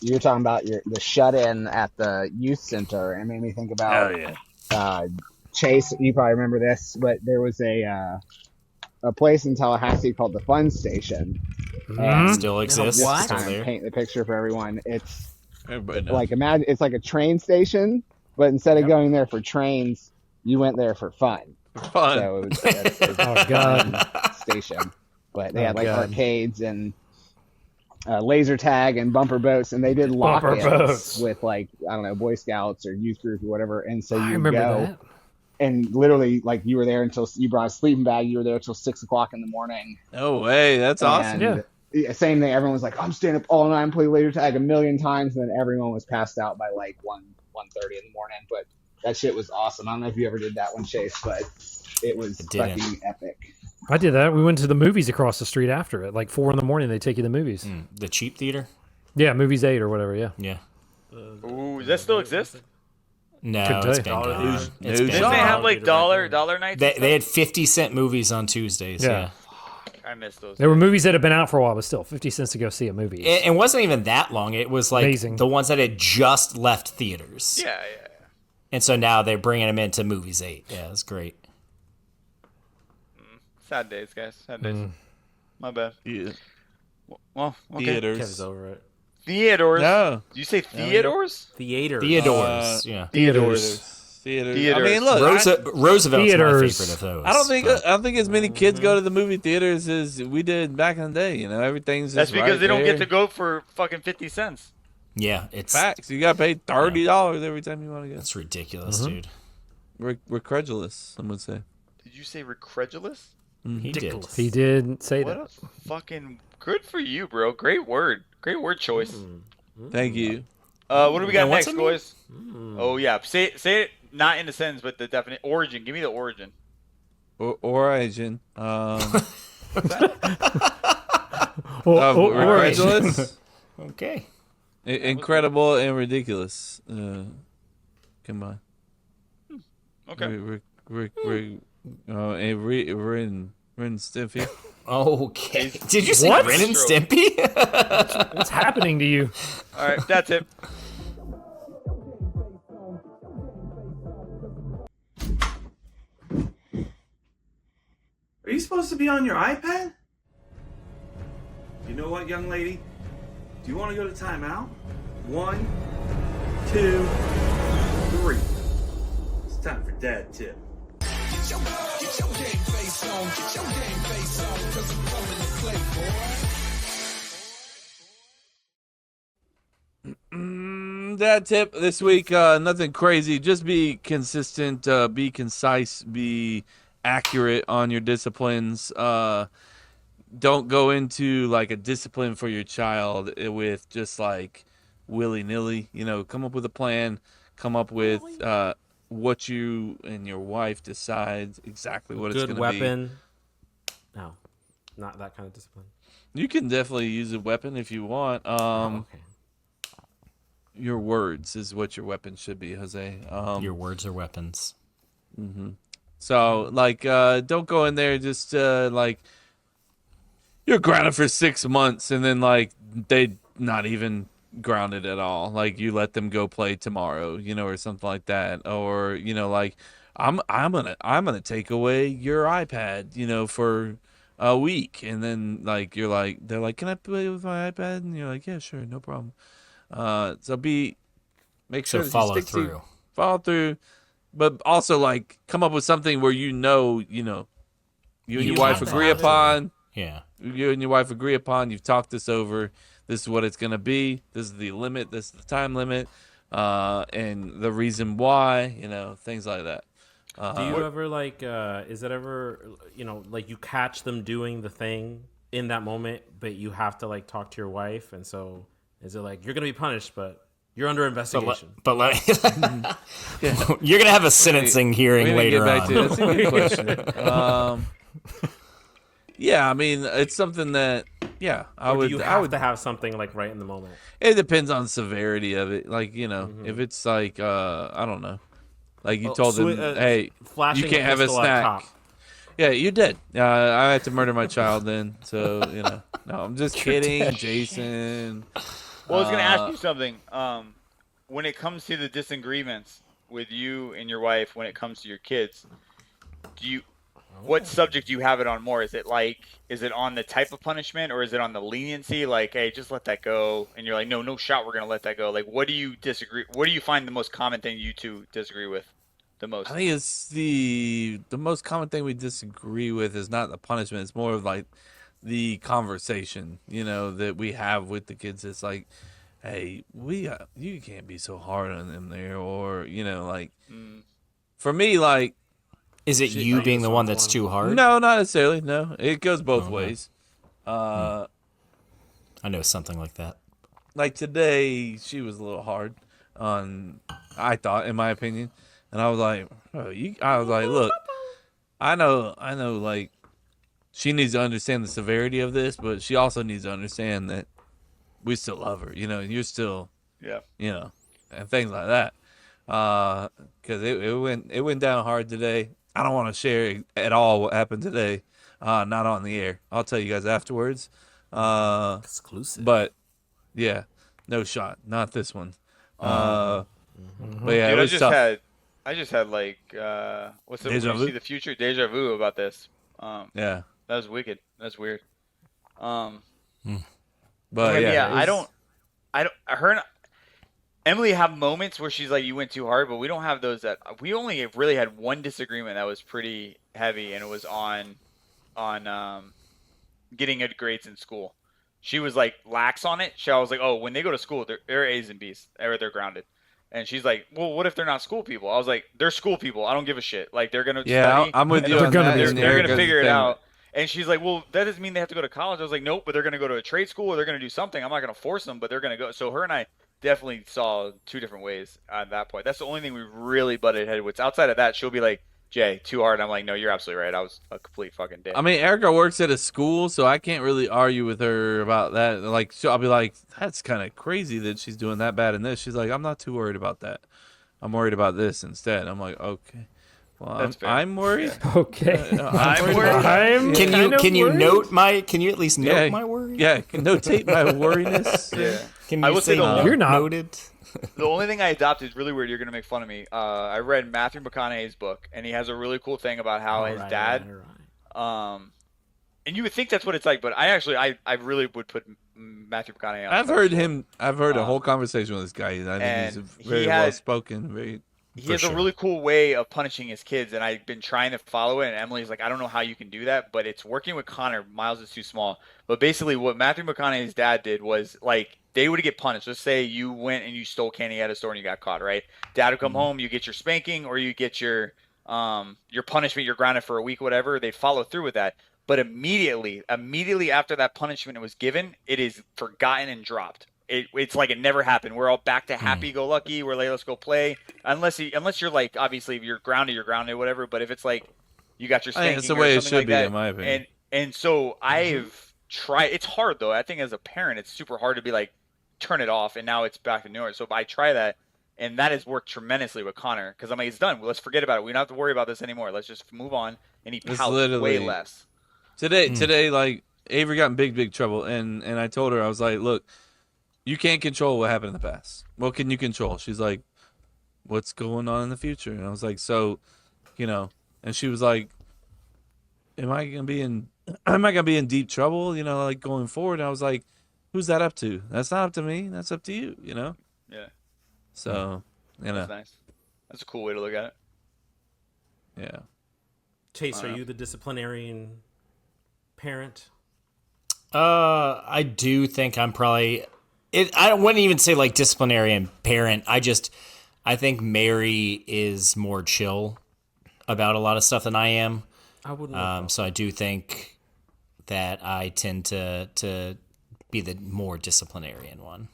You were talking about the shut-in at the youth center, and it made me think about Hell yeah. Chase. You probably remember this, but there was a place in Tallahassee called the Fun Station. And Still exists. just to Still kind of there. paint the picture for everyone. It's Everybody knows. like imagine it's like a train station, but instead of going there for trains, you went there for fun. Fun. So it was a Oh, God. fun station. But they Oh, had like God. arcades and laser tag and bumper boats, and they did Bumper lock-ins boats. with like I don't know Boy Scouts or youth group or whatever. And so I you remember go that. and literally like you were there until you brought a sleeping bag. You were there until 6 o'clock in the morning. No way. That's awesome. And yeah, same thing. Everyone was like, I'm staying up all night and play laser tag a million times, and then everyone was passed out by like 1:30 in the morning. But that shit was awesome. I don't know if you ever did that one, Chase, but it was didn't. fucking epic. I did that. We went to the movies across the street after it. Like 4 a.m. They take you to the movies. The cheap theater? Yeah, Movies 8 or whatever. Yeah. Yeah. Ooh, does that still exist? No, Couldn't it's tell been you. gone. No It's shot. been Didn't they gone. have like dollar nights? They had 50-cent movies on Tuesdays. Yeah. Yeah. I missed those. There were movies that had been out for a while, but still 50 cents to go see a movie. It wasn't even that long. It was like Amazing. the ones that had just left theaters. Yeah. And so now they're bringing them into Movies 8. Yeah, it's great. Sad days, guys. Sad days. My bad. Yeah. Well, okay. Theaters. Kev's over it. Theodores. No. Did you say Theodores? Theater. Theodores. Yeah. Theaters. Theaters. I mean, look. Roosevelt's my Theaters. favorite of those. I don't think but- as many kids go to the movie theaters as we did back in the day. You know, everything's That's just because right they don't there. get to go for fucking 50 cents. Yeah, it's Facts. You got to pay $30 every time you want to go. That's ridiculous, Mm-hmm. dude. We're credulous. Some would say. Did you say recredulous? He did. Ridiculous. He did say What that. a fucking good for you, bro. Great word choice. Thank you. What do we got And what's next, it mean? boys? Oh yeah, say it not in a sentence, but the definite origin. Give me the origin. Origin. Origin. Ridiculous. Okay. Incredible and ridiculous. Come on. Okay. Ren Stimpy. Okay. Did you say What? Ren and Stimpy? What's happening to you? All right, that's it. Are you supposed to be on your iPad? You know what, young lady? Do you want to go to timeout? 1, 2, 3. It's time for dad tip. Get your game face on. Get your game face on. 'Cause I'm coming to play, boy. Dad tip this week, nothing crazy. Just be consistent, be concise, be accurate on your disciplines. Don't go into like a discipline for your child with just like willy-nilly. Come up with a plan. Come up with what you and your wife decide exactly what it's going to be. Good weapon. No, not that kind of discipline. You can definitely use a weapon if you want. Okay. Your words is what your weapon should be, Jose. Your words are weapons. Mm-hmm. So, like, don't go in there just, like, you're grounded for 6 months and then, like, they not even grounded at all. Like, you let them go play tomorrow, or something like that. Or, like, I'm gonna take away your iPad, for a week. And then, like, they're like, can I play with my iPad? And you're like, yeah, sure, no problem. So make sure that follow you stick through. Follow through. But also, like, come up with something where you and your wife agree upon. Yeah. You and your wife agree upon. You've talked this over. This is what it's going to be. This is the limit. This is the time limit. And the reason why, things like that. Do you ever, like, is it ever, like you catch them doing the thing in that moment, but you have to, like, talk to your wife? And so is it like, you're going to be punished, but you're under investigation? But you're going to have a sentencing hearing later on. That's a good question. Yeah, I mean, it's something that, I would. Do you have to have something like right in the moment? It depends on severity of it. Like, if it's like, I don't know, like you told them, hey, you can't have a snack. Yeah, you're dead. I had to murder my child then. So, no, I'm just kidding, Jason. Well, I was going to ask you something. When it comes to the disagreements with you and your wife, when it comes to your kids, what subject do you have it on more? Is it on the type of punishment, or is it on the leniency? Like, hey, just let that go. And you're like, no shot, we're going to let that go. Like, what do you disagree? What do you find the most common thing you two disagree with the most? I think it's the most common thing we disagree with is not the punishment. It's more of like the conversation, that we have with the kids. It's like, hey, you can't be so hard on them there, or for me, like, is it you being the one that's too hard? No, not necessarily. No, it goes both ways. I know something like that. Like today, she was a little hard on, I thought, in my opinion, and I was like, look, I know, like, she needs to understand the severity of this, but she also needs to understand that we still love her, you're still, and things like that. Because it went down hard today. I don't want to share at all what happened today. Not on the air. I'll tell you guys afterwards. Exclusive. But yeah, no shot. Not this one. But yeah, Dude, it was tough. I just had like what's the Deja vu? see the future deja vu about this. Yeah. That was wicked. That's weird. But yeah, I don't. Her and Emily have moments where she's like, "You went too hard," but we don't have those. That we only really had one disagreement that was pretty heavy, and it was on getting good grades in school. She was like lax on it. I was like, "Oh, when they go to school, they're A's and B's, or they're grounded." And she's like, "Well, what if they're not school people?" I was like, "They're school people. I don't give a shit. Like they're gonna study. I'm with you. They're gonna figure it out." And she's like, well, that doesn't mean they have to go to college. I was like, nope, but they're going to go to a trade school or they're going to do something. I'm not going to force them, but they're going to go. So her and I definitely saw two different ways at that point. That's the only thing we really butted head with. Outside of that, she'll be like, Jay, too hard. I'm like, no, you're absolutely right. I was a complete fucking dick. I mean, Erica works at a school, so I can't really argue with her about that. Like, I'll be like, that's kind of crazy that she's doing that bad in this. She's like, I'm not too worried about that. I'm worried about this instead. I'm like, okay. Well, I'm worried. Okay. I'm worried. Can you note my? Can you at least note my worry? Yeah, notate my worriness. Yeah. Can I you will say you're not noted? The only thing I adopted is really weird. You're gonna make fun of me. I read Matthew McConaughey's book, and he has a really cool thing about how his dad. And you would think that's what it's like, but I really would put Matthew McConaughey on. I've heard a whole conversation with this guy. I think he's very well spoken. He has a really cool way of punishing his kids, and I've been trying to follow it. And Emily's like, I don't know how you can do that, but it's working with Connor. Miles is too small. But basically, what Matthew McConaughey's dad did was like they would get punished. Let's say you went and you stole candy at a store and you got caught, right? Dad would come home, you get your spanking, or you get your punishment. You're grounded for a week, whatever. They follow through with that. But immediately after that punishment was given, it is forgotten and dropped. It's like it never happened. We're all back to happy-go-lucky. We're like, let's go play. Unless you're like, obviously, if you're grounded, whatever. But if it's like you got your spanking, that's the way it should like be, that, in my opinion. And so I've tried. It's hard though. I think as a parent, it's super hard to be like, turn it off, and now it's back to normal. So if I try that, and that has worked tremendously with Connor, because I'm like, it's done. Let's forget about it. We don't have to worry about this anymore. Let's just move on. And he pouts way less. Today, like Avery got in big trouble, and I told her, I was like, look. You can't control what happened in the past. What can you control? She's like, what's going on in the future? And I was like, so, and she was like, am I gonna be in deep trouble, like going forward? And I was like, who's that up to? That's not up to me. That's up to you, Yeah. So, That's nice. That's a cool way to look at it. Yeah. Chase, are you the disciplinarian parent? I do think I'm probably. I wouldn't even say like disciplinarian parent. I think Mary is more chill about a lot of stuff than I am. I wouldn't. So I do think that I tend to be the more disciplinarian one.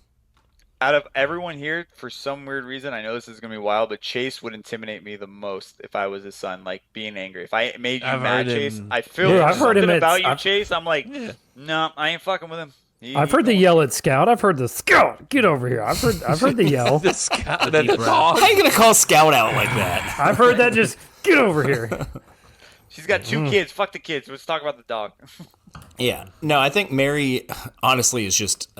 Out of everyone here, for some weird reason, I know this is gonna be wild, but Chase would intimidate me the most if I was his son, like being angry. If I made you mad, Chase, I feel I've heard him about you, Chase. I'm like, no, I ain't fucking with him. I've heard the yell at Scout. I've heard the Scout, get over here. I've heard the yell. The Scout. How are you gonna call Scout out like that? I've heard that. Just get over here. She's got 2 kids. Fuck the kids. Let's talk about the dog. Yeah. No, I think Mary honestly is just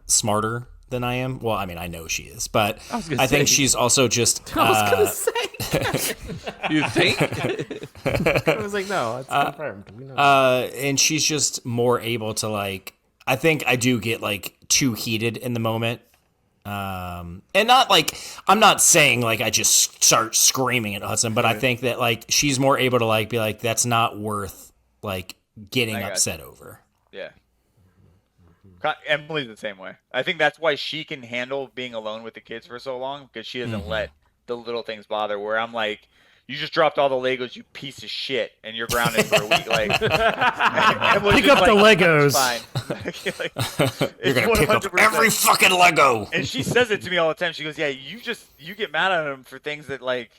smarter than I am. Well, I mean, I know she is, but I think she's also just. I was gonna say. You think? I was like, no, it's confirmed. We know and she's just more able to like. I think I do get like too heated in the moment. And not like, I'm not saying like I just start screaming at Hudson, but I think that like she's more able to like be like, that's not worth like getting upset over. Yeah. Emily's the same way. I think that's why she can handle being alone with the kids for so long, because she doesn't let the little things bother, where I'm like, you just dropped all the Legos, you piece of shit, and you're grounded for a week. Like, pick up the Legos. Fine. You're gonna pick up every fucking Lego. And she says it to me all the time. She goes, "Yeah, you get mad at him for things that like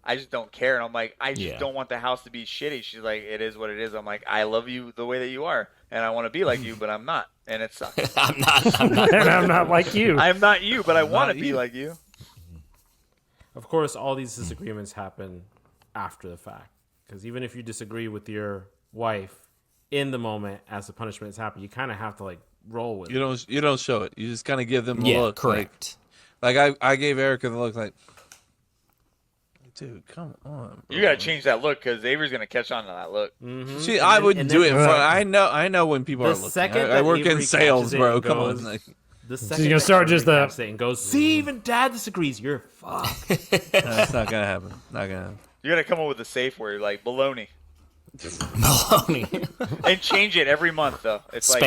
I just don't care." And I'm like, I just don't want the house to be shitty. She's like, "It is what it is." I'm like, I love you the way that you are, and I want to be like you, but I'm not, and it sucks. I'm not. And I'm not like you. I'm not you, but I want to be like you. Of course, all these disagreements happen after the fact, because even if you disagree with your wife in the moment as the punishment is happening, you kind of have to like roll with it. You don't show it. You just kind of give them a look. Correct. Like I gave Erica the look like, dude, come on, bro. You gotta change that look, because Avery's gonna catch on to that look. See, I wouldn't do it in front. I know when people are looking. I work in sales, bro. Come on. Like, the so you're gonna start just the and goes, see, even Dad disagrees. You're fucked. That's not gonna happen. Not gonna happen. You gotta come up with a safe word like baloney. Baloney. And change it every month though. It's Spam. like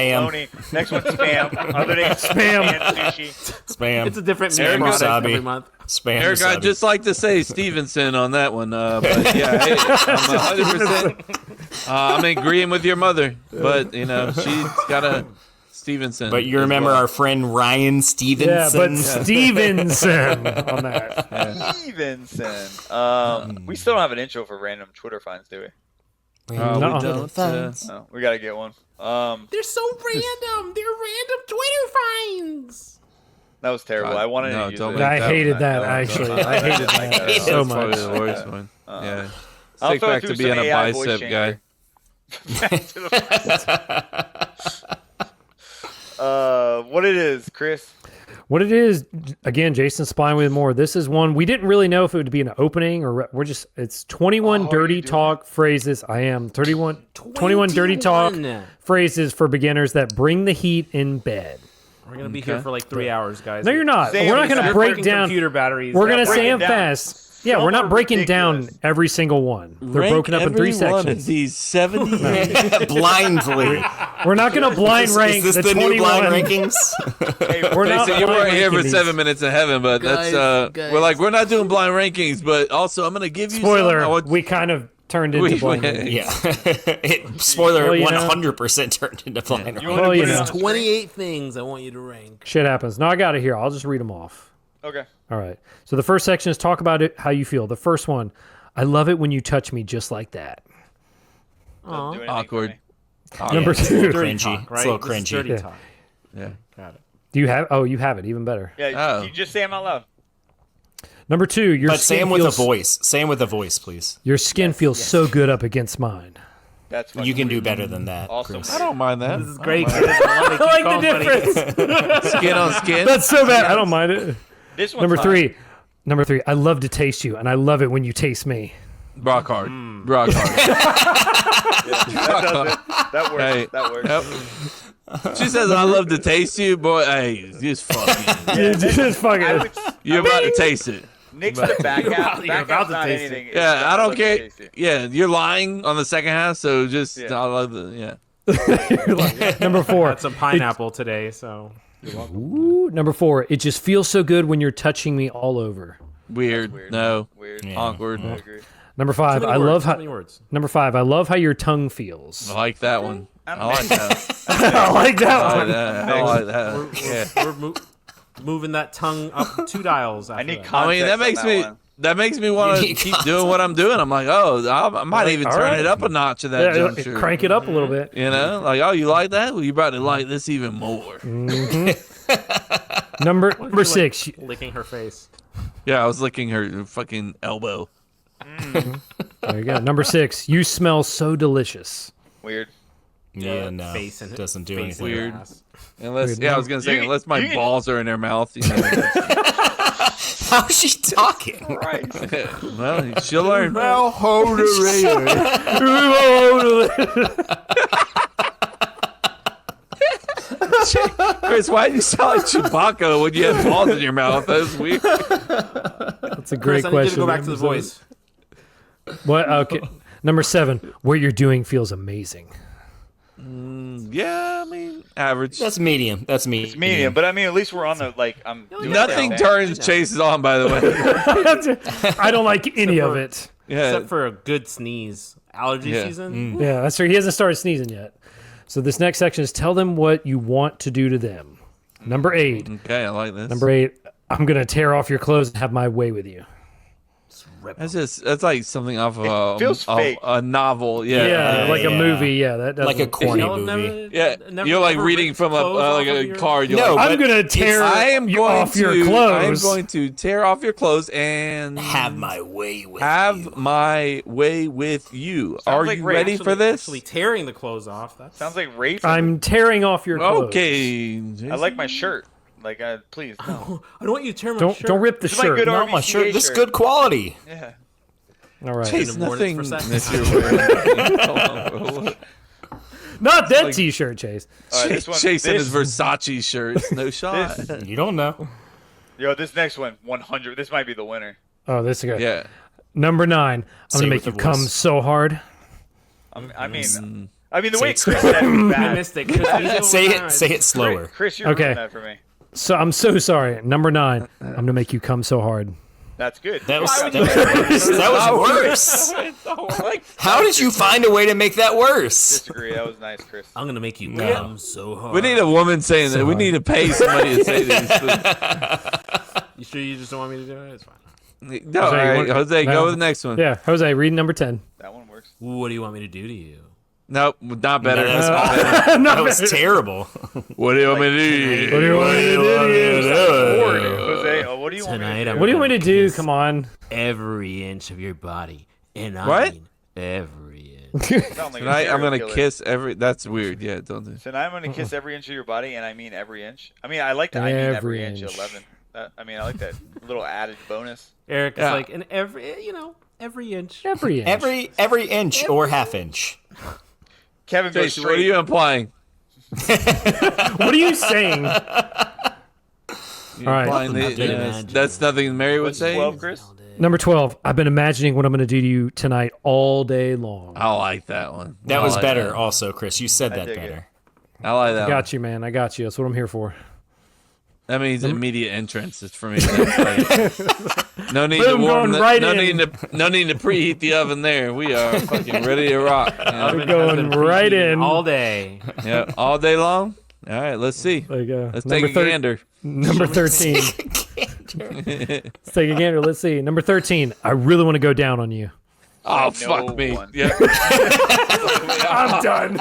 baloney. Next one's spam. Other day Spam. and sushi. Spam. It's a different meat product every month. Spam Eric, I'd sub. just like to say Stevenson on that one. But yeah, hey, I'm 100%. I'm agreeing with your mother, but she's got a Stevenson. But you remember our friend Ryan Stevenson? Yeah, but Stevenson on that. Yeah. Stevenson. We still don't have an intro for random Twitter finds, do we? We don't. No, we gotta get one. They're so random. They're random Twitter finds. That was terrible. God, I wanted no, to use don't it. make I hated that, actually. I hated that so That's much. probably the worst one. Yeah. I'll Take throw back through to being some a AI voice bicep guy. What it is, Chris? What it is, again, Jason's supplying with more. This is one we didn't really know if it would be an opening or it's 21 dirty talk phrases. I am 21 dirty talk phrases for beginners that bring the heat in bed. We're gonna be here for like 3 hours, guys. No, you're not. Sam, We're not going to break down computer batteries. We're going to say breaking them down. fast. Yeah, we're not breaking down every single one. They're Rank broken up in 3 every one of sections. these 70. Blindly. We're not going to blind rank Is this the the new 21 blind rankings? We're not Jason, you blind weren't here for ranking 7 these. minutes in heaven, but Guys, we're not doing blind rankings, but also I'm gonna give you Spoiler, some. we kind of turned into blind ranking. Yeah. Spoiler, Well, you know. 100% turned into blind. Well, you know, 28 things I want you to rank. shit happens. No, I got it here. I'll just read them off. Okay. All right. So the first section is talk about it, how you feel. The first one, I love it when you touch me just like that. Doesn't do anything Awkward. for me. Number it's a 2. little Dirty cringy. talk, It's right? a little This is cringy. dirty Yeah. talk. Yeah. Got it. Do you have? Oh, you have it. Even better. Yeah, Oh. you just say them out loud. Number 2, your But skin Sam with a feels, voice. Sam with a voice, please. Your skin feels so good up against mine. That's You can do better than that, Awesome. Chris. I don't mind that. This is great. Chris. I love it. I Keep like the going, buddy. difference. Skin on skin. That's so bad. I don't mind it. This one's Number hot. 3. Number 3. I love to taste you, and I love it when you taste me. Rock hard. Rock hard. That does it. That works. Hey. That works. Yep. She says, "I love to taste you, boy." Hey, just fucking. Yeah, just fucking. I would, You're about to taste it. Nick's the back half. You're Back about half's to not taste it. anything. It's Yeah, just I don't let care. me taste it. Yeah, you're lying on the second half, so just Yeah. I love the yeah. Number 4. Had some pineapple today, so Ooh, number 4. It just feels so good when you're touching me all over. Weird. Weird. No. Weird. Yeah. Awkward. I agree. Number 5. Too many I words, love too how. many words. Number 5. I love how your tongue feels. I like that one. I like that. I like that I like one. that. I like that. Yeah. We're moving that tongue up 2 dials. After I need that. I mean, that context makes on me. one. That makes me want to keep doing what I'm doing. I'm like, oh, I might even All turn right. it up a notch of that Yeah, juncture. crank it up a little bit. You know, like, oh, you like that? Well, you about to like this even more. Number 6. Licking her face. Yeah, I was licking her fucking elbow. There you go. Number 6. You smell so delicious. Weird. Yeah, no. Face and Doesn't do face anything. in her Weird. ass. Unless, yeah, I was gonna say, You- unless my you- balls are in her mouth. You know, How's she talking? well, she'll learn. Now hold it. Chris, why do you sound like Chewbacca when you have balls in your mouth? That's weird. That's a great Chris, I need you question. to go back to the voice. What? Okay. Number 7. What you're doing feels amazing. Yeah, I mean, average. That's medium. That's medium. It's medium, but I mean, at least we're on the like. I'm doing Nothing that. turns Chase's on, by the way. I don't like any of it. Yeah. Except for a good sneeze. Allergy Yeah. season. Yeah, that's true. He hasn't started sneezing yet. So this next section is tell them what you want to do to them. Number 8. Okay, I like this. Number 8. I'm gonna tear off your clothes and have my way with you. That's like something off of feels fake. a novel. Yeah, Yeah. like a yeah. movie. Yeah, that Like a doesn't- corny Y'all movie. Yeah, you're like reading from a like a card. You're No, like, I'm gonna tear I am you going off to, your I am clothes. going to tear off your clothes and Have my way with you. have my way with you. Are like you rape. ready for this? Actually tearing the clothes off. That's Sounds like rape. I'm tearing off your clothes. Okay. I like my shirt. Like, please no. I don't want you to tear my Don't shirt. don't rip the It's my shirt. good Not my RVCA shirt. This is shirt. good quality. Yeah. All right. Chase, In the morning nothing for that sex. you're wearing. Come on, bro. Not that T-shirt, Chase. All right, this one. Chasing this, his Versace shirts. No shot. You don't know. Yo, this next one, 100. This might be the winner. Oh, this is good. Yeah. Number 9. I'm Say gonna it make you with the come voice. so hard. I mean, the way Say Chris said it was I bad. missed it. Chris, Say it. Say it slower. Chris, you're Okay. ruining that for me. So I'm so sorry. Number 9. I'm gonna make you come so hard. That's good. That was worse. How did you find a way to make that worse? Disagree. That was nice, Chris. I'm gonna make you come so hard. We need a woman saying that. We need to pay somebody to say this. You sure you just don't want me to do it? It's fine. No, all right, Jose, go with the next one. Yeah, Jose, read number 10. That one works. What do you want me to do to you? Nope, not better. No, that was terrible. What do you want me to do? What do you want me to do? Jose, what do you want me to do? What do you want me to do? Come on. Every inch of your body. And What? I mean every inch. Sound like a Tonight I'm serial gonna killer. kiss every. That's weird. Yeah, don't do. Tonight I'm gonna kiss every inch of your body, and I mean every inch. I mean, I like that. I mean every Every inch. inch. 11. I mean, I like that little added bonus. Eric is Yeah. like, and every inch. Every inch. Every inch or half inch. Kevin goes Jason, what are straight. you implying? What are you saying? You're All right. implying that's nothing Mary would What's say. 12, Chris? Number 12. I've been imagining what I'm gonna do to you tonight all day long. I like that one. That I was like better, that. also, Chris. You said that dig it. better. I like that. I One. got you, man. I got you. That's what I'm here for. That means immediate entrance. It's for me. That's like, no need Boom, to warm. going right no in. need to. No need to preheat the oven. There, we are fucking ready to rock. You know? We're going right in. all day. Yeah, all day long. All right, let's see. There you go. Let's Number take a gander. Number 13. Let's take a gander. Let's see. Number 13. I really want to go down on you. Oh No fuck me. one. Yeah. I'm done.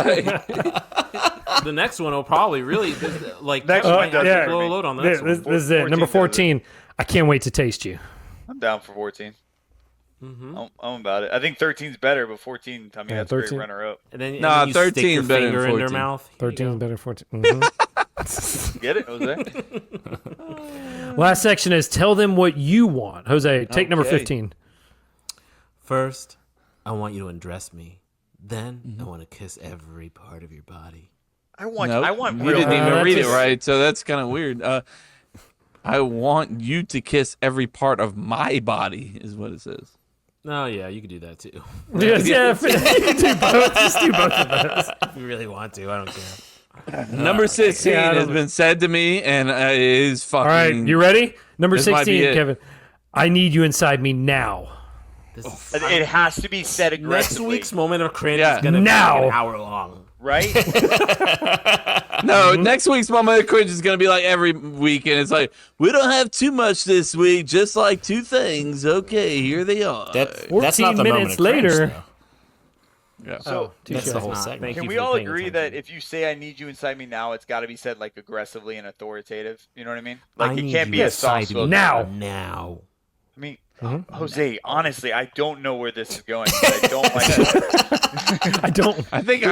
The next one will probably really like Next Kevin one might have does to it for blow a me. load on This, this this is it. Number 14. I can't wait to taste you. I'm down for 14. I'm about it. I think 13's better, but 14. I mean, Yeah, that's 13. a great runner-up. And then, Nah, and then you stick 13 your better than finger in their 14. mouth. Here you 13 is go. better. 14. Mhm. Get it, Jose? Last section is tell them what you want. Jose, take number Okay. 15. First, I want you to undress me. Then I want to kiss every part of your body. I want Nope. real. You didn't even that's read it just- right, so that's kind of weird. I want you to kiss every part of my body, is what it says. Oh yeah, you could do that too. Yeah, you can do both. Just do both of those. If you really want to, I don't care. Number 16 yeah, I has don't- been said to me, and it is fucking. All right, you ready? Number This might be 16, it. Kevin. I need you inside me now. It has to be said Next aggressively. week's moment of cringe Yeah. is gonna Now. be an hour long. right? No, next week's Moment of Cringe is going to be like every week, and it's like, we don't have too much this week, just like 2 things. Okay, here they are. That's 14 not the moment minutes of cringe, later. though. Yeah. So That's the whole Not. segment. Thank can you we for all paying agree attention. that if you say "I need you inside me now," it's got to be said like aggressively and authoritative? You know what I mean? I Like it need can't you be a inside soft me spoken. Now. Now. I mean, Jose, honestly, I don't know where this is going. But I don't like it. I don't. I think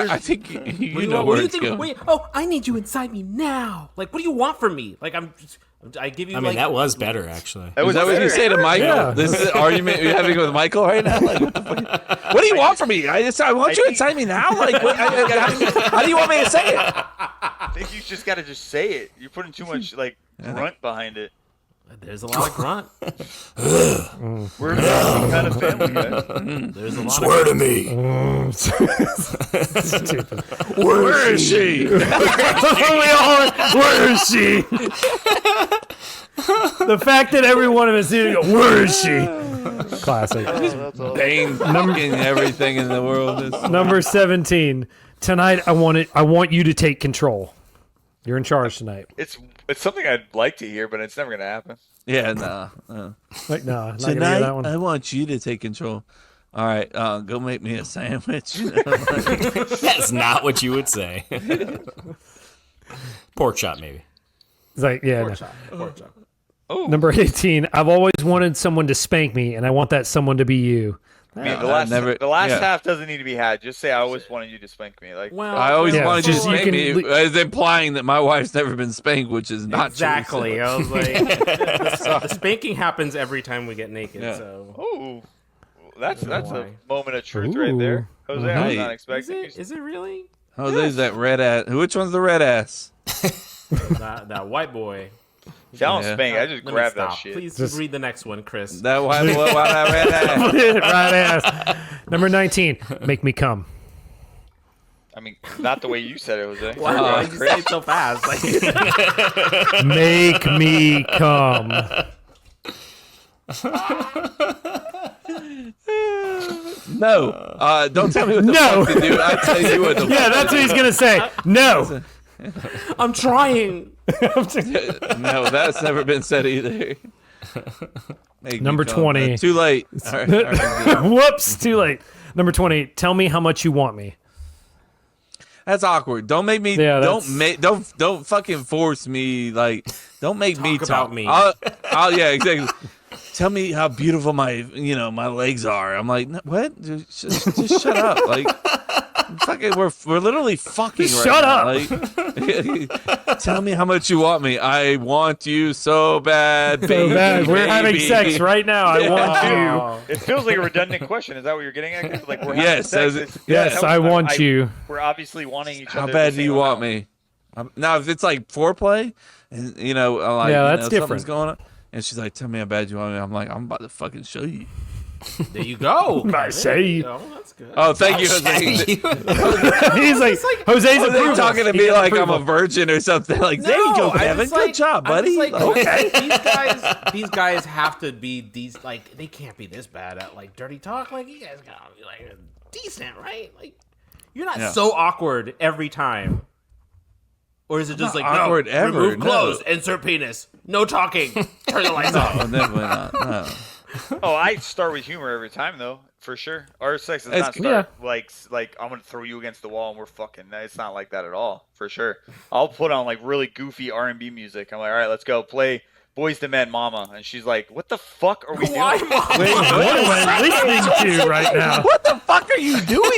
you know What where do you it's think? going. Wait, I need you inside me now. Like, what do you want from me? Like, I give you. I mean, like, that was better, actually. Is that what you say to Michael? Yeah. This is an argument you're having with Michael right now? Like, what the fuck? What do you want from me? I want you inside me now? Like, how do you want me to say it? I think you just got to just say it. You're putting too much like grunt behind it. There's a lot of grunt. We're a family kind of family, guys. There's a lot. Swear to me. Stupid. Where is she? Where is she? The fact that every one of us is go, where is she? Classic. Bane fucking everything in the world. Number 17. Tonight, I want you to take control. You're in charge tonight. It's something I'd like to hear, but it's never gonna happen. Yeah, nah. Like, no, not gonna hear Tonight, that one. I want you to take control. All right, go make me a sandwich. That's not what you would say. Pork chop, maybe. It's like, yeah. No. Pork chop. Oh, Number 18. I've always wanted someone to spank me, and I want that someone to be you. I mean, the I last yeah. half doesn't need to be had. Just say I always wanted you to spank me. Like, Well, I always Yeah, wanted you to just you spank can me, as implying that my wife's never been spanked, which is not exactly. true. I was like, the spanking happens every time we get naked. Yeah. So oh, that's a why. moment of truth right there, Jose. I was Hey. not is expecting. it? Is it really? Jose's that red ass. Which one's the red ass? that white boy. See, I don't Yeah. spank. I just Let me grab that stop. shit. Please Just- read the next one, Chris. That red ass. Right ass. Number 19. Make me come. I mean, not the way you said it, Jose. Why did you say it so fast? Like, Make me come. No. Don't tell me what the fuck to do. I tell you what the Yeah, that's what he's gonna say. No. I'm trying. No, that's never been said either. Make Number me come. 20. Too late. All right, good. Whoops, too late. Number 20. Tell me how much you want me. That's awkward. Don't make me. Yeah, don't fucking force me. Like, don't make me talk about me. Yeah, exactly. Tell me how beautiful my legs are. I'm like, what? Just shut up. Like, fucking, we're literally fucking right shut now. up. Like, tell me how much you want me. I want you so bad, baby. So bad. We're having baby. sex right now. I want you. It feels like a redundant question. Is that what you're getting at? Like we're having Yes, sex. Yes, I want you. We're obviously wanting each other. How the bad do same you want amount. me? Now, if it's like foreplay, and like, Yeah, that's something's different. going on, and she's like, "Tell me how bad you want me." I'm like, "I'm about to fucking show you." There you go. I say. Oh, that's good. Oh, thank you, Jose. He's like, Jose's They're talking to me like I'm a virgin or something. Like, there you go, I Kevin. was like- Good job, I was buddy. like, okay. these guys have to be like they can't be this bad at like dirty talk. Like you guys gotta be like decent, right? Like you're not Yeah. so awkward every time. Or is it just like awkward no, ever, remove no. clothes, insert penis, no talking, turn the lights off. No, definitely not. No. Oh, I start with humor every time though, for sure. Our sex does It's- not start like I'm gonna throw you against the wall and we're fucking. It's not like that at all, for sure. I'll put on like really goofy R&B music. I'm like, all right, let's go play Boys to Men, Mama, and she's like, what the fuck are we doing? What am I listening to right now? What the fuck are you doing?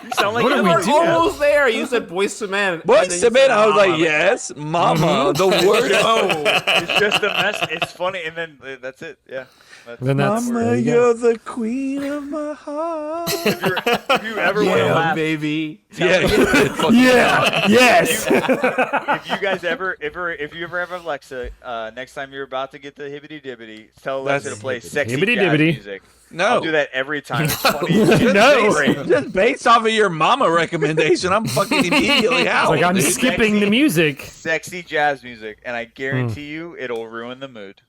You sound like What are we We're doing? almost there. You said Boys to Men. Boys to Men. I was like, yes, Mama. The word. Oh, it's just a mess. It's funny, and then that's it. Yeah. Then that's Mama, you're the queen of my heart. If you ever want to yeah, laugh, baby. Yeah. yes. if you guys ever have Alexa, next time you're about to get the hibbity dibbity, tell Alexa to play sexy Hibbity jazz dibbity. music. No. I'll do that every time. It's funny. as shit. No. It's great. Just based off of your mama recommendation, I'm fucking immediately out. Like I'm dude. skipping the music. Sexy jazz music, and I guarantee you, it'll ruin the mood.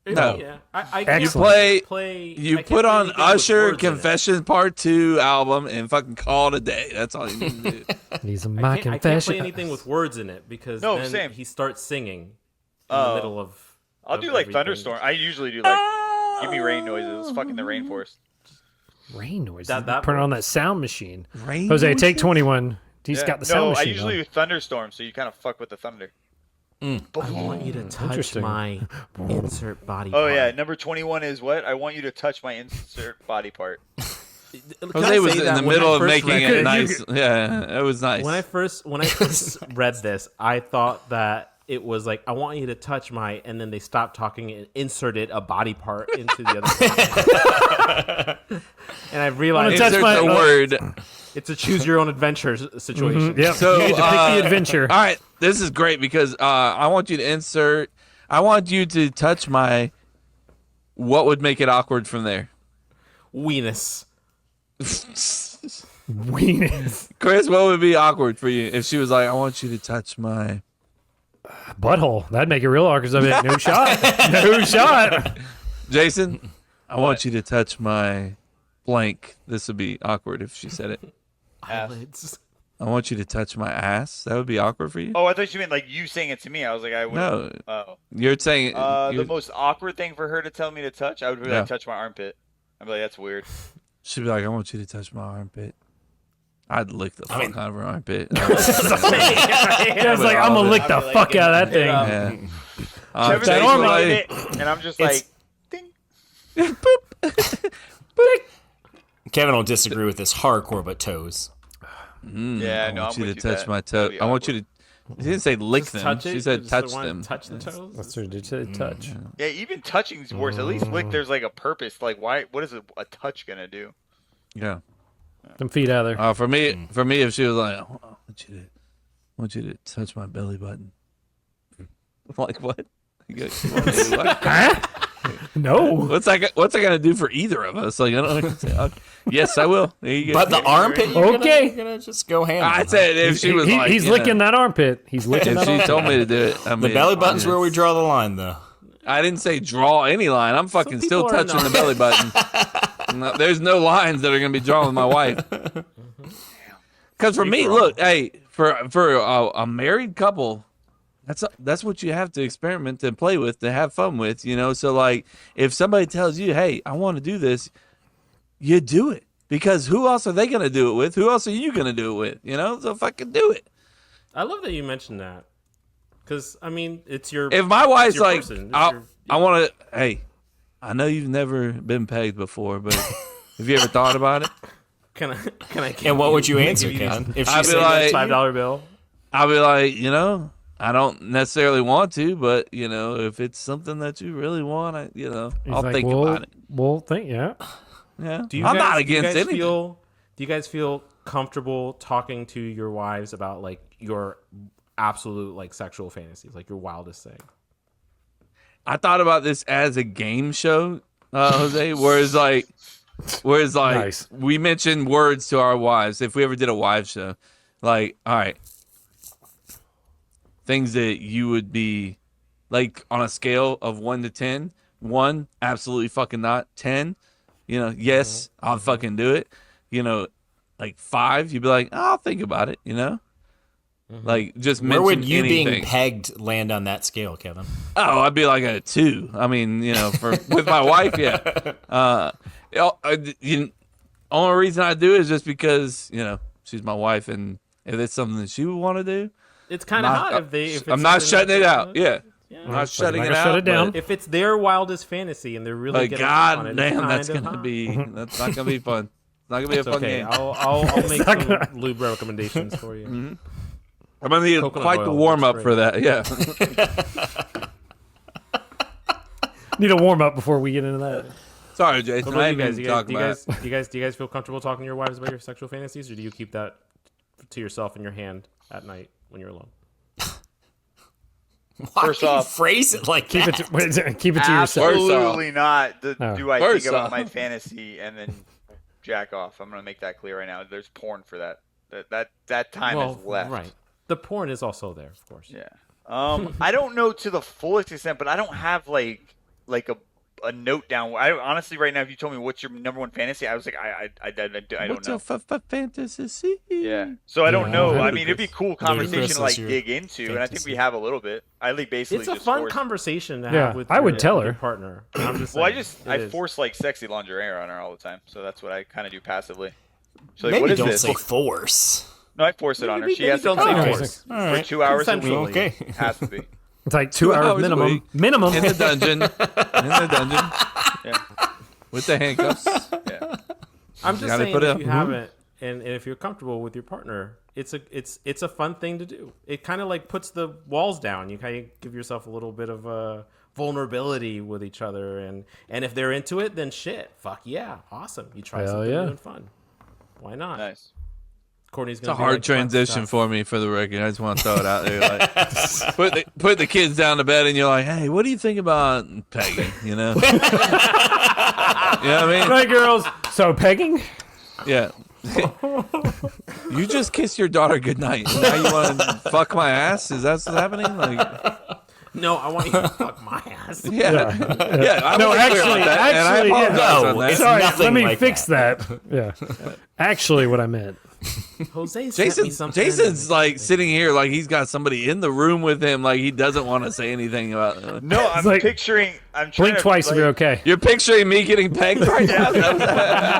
No. Yeah. I Excellent. You play. You I can't put play on anything with Usher words in it. Confession Part 2 album and fucking call it a day. That's all you need to do. These are I my can't play confessions. anything with words in it because No, then same. he starts singing in Oh. the middle of. I'll do like everything. thunderstorm. I usually do like give me rain noises. It's fucking the rainforest. Rain noise. That Put it on that sound machine. Rain Jose, take noises? 21. He's Yeah. got the sound no, machine. I usually on. do thunderstorm, so you kind of fuck with the thunder. I want you to touch Interesting. my insert body. Oh part. yeah, number 21 is what? I want you to touch my insert body part. Can Jose I was say in that the when middle I of first making read it this- nice. Yeah, it was nice. When I first read this, I thought that it was like I want you to touch my, and then they stopped talking and inserted a body part into the other. And I realized touch Insert my- the word. it's a choose your own adventure situation. Yep. So, you get to pick the adventure. All right, this is great because I want you to insert. I want you to touch my. What would make it awkward from there? Weenus. Weenus. Chris, what would be awkward for you if she was like, "I want you to touch my." Butthole. That'd make it real awkward. I'd be like, no shot. No shot. Jason, I want you to touch my blank. This would be awkward if she said it. Eyelids. I want you to touch my ass. That would be awkward for you. Oh, I thought you meant like you saying it to me. I was like, I would. No. Oh. You're saying The you're- most awkward thing for her to tell me to touch, I would be Yeah. like, touch my armpit. I'd be like, that's weird. she'd be like, "I want you to touch my armpit." I'd lick the fuck out of her armpit. I was like, I'm going to lick the fuck out of that thing. Yeah. Kevin's Jason, like, like- it, and I'm just like, ding. Kevin will disagree with this hardcore, but toes. Yeah, I no, want I'm you to with touch that. my toe. That'd be I want you to. She didn't say lick Just them. touch it. She said Just touch want to them. Touch the toes. That's what it said, touch. Yeah, even touching's worse. At least lick, there's like a purpose. Like, why? What is a touch gonna do? Yeah. Them feet out there. For me, if she was like, "I want you to touch my belly button." I'm like, what? You want to do what? Huh? No. What's that gonna do for either of us? Like, I don't know. Yes, I will. There you go. But the armpit, Okay. you're gonna just go ham. I said if she was like, he's licking that armpit. He's licking If that she armpit. told me to do it, I mean, The belly button's where we draw the line, though. I didn't say draw any line. I'm fucking still people are touching the not- belly button. No, there's no lines that are gonna be drawn with my wife. Because for me, look, hey, for a married couple, that's what you have to experiment and play with, to have fun with, you know. So like, if somebody tells you, hey, I want to do this, you do it. Because who else are they gonna do it with? Who else are you gonna do it with? You know, so fucking do it. I love that you mentioned that. Because, I mean, it's your... If my wife's like, person. I want to, hey, I know you've never been pegged before, but have you ever thought about it? Can I? And what would you answer, Ken? If she I'd be said like, $5 bill? I'll be like, you know, I don't necessarily want to, but you know, if it's something that you really want, I'll like, think well, about it. Well, yeah. Yeah, Do you I'm guys, not against anything. Do you guys feel comfortable talking to your wives about like your absolute like sexual fantasies, like your wildest thing? I thought about this as a game show, Jose. Whereas like Nice. we mentioned words to our wives. If we ever did a wives show, like, all right, things that you would be like on a scale of 1 to 10. 1, absolutely fucking not. 10, you know, yes, I'll fucking do it. You know, like 5, you'd be like, oh, I'll think about it. You know, like just Where mention would you anything. being pegged land on that scale, Kevin? Oh, I'd be like a 2. I mean, you know, with my wife, yeah. Only reason I do it is just because, you know, she's my wife, and if it's something that she would want to do, It's kind of hot if it's I'm not something shutting it that- out. Yeah, I'm not shutting it out. shut it down. but- If it's their wildest fantasy and they're really But getting off on it, god it's damn, kind that's of gonna hot. be that's not gonna be fun. It's not gonna be a It's fun okay. game. I'll make some lube recommendations for you. I'm gonna need Coconut quite oil the warm up works for great. that. Yeah. Need a warm up before we get into that. Sorry, What Jason. about I you didn't guys? mean to talk about it. Do you guys feel comfortable talking to your wives about your sexual fantasies, or do you keep that to yourself in your hand at night when you're alone? Why First do you off, phrase it like Keep that? it keep it to yourself. Absolutely not. Oh. Do I First think about off. my fantasy and then jack off? I'm gonna make that clear right now. There's porn for that. That time is left. Right. The porn is also there, of course. Yeah. I don't know to the fullest extent, but I don't have like a note down. I honestly, right now, if you told me what's your number one fantasy, I was like, I don't What's know. your fantasy? Yeah. So I don't Yeah, know. I I mean, it'd be a cool conversation Ludicrous to like is your dig into, and I think fantasy. we have a little bit. I like basically It's a just fun force- conversation to Yeah, have with I would your- tell with her. your partner. I'm just Well, saying, I force like sexy lingerie on her all the time, so that's what I kind of do passively. She's like, Maybe what is don't this? say force. No, I force it on her. Maybe She has to don't come say out force. for 2 hours a week. Consensually. Okay. It has to be. It's like 2 hours hours a minimum. week. Minimum. In the dungeon. Yeah. With the handcuffs. Yeah. I'm just gotta saying put it if up. you haven't, and if you're comfortable with your partner, it's a fun thing to do. It kind of like puts the walls down. You kind of give yourself a little bit of a vulnerability with each other, and if they're into it, then shit, fuck yeah, awesome. You try Hell something yeah. new and fun. Why not? Nice. Courtney's It's gonna a be hard like, fun transition stuff. for me, for the record. I just want to throw it out there. Like, put the kids down to bed, and you're like, hey, what do you think about pegging? You know? You know what I mean? Right, girls. So pegging? Yeah. You just kissed your daughter goodnight. Now you want to fuck my ass? Is that what's happening? Like, No, I want you to fuck my ass. yeah. Yeah. I No, wasn't clear actually, about that, and I yeah. apologize No, on that. it's Sorry, nothing let me like fix that. Yeah. Actually, what I meant. Jose sent me Jason, something. Jason's like sitting here like he's got somebody in the room with him, like he doesn't want to say anything about it. No, I'm like, picturing. I'm trying Blink to, twice if like, you're okay. You're picturing me getting pegged right now?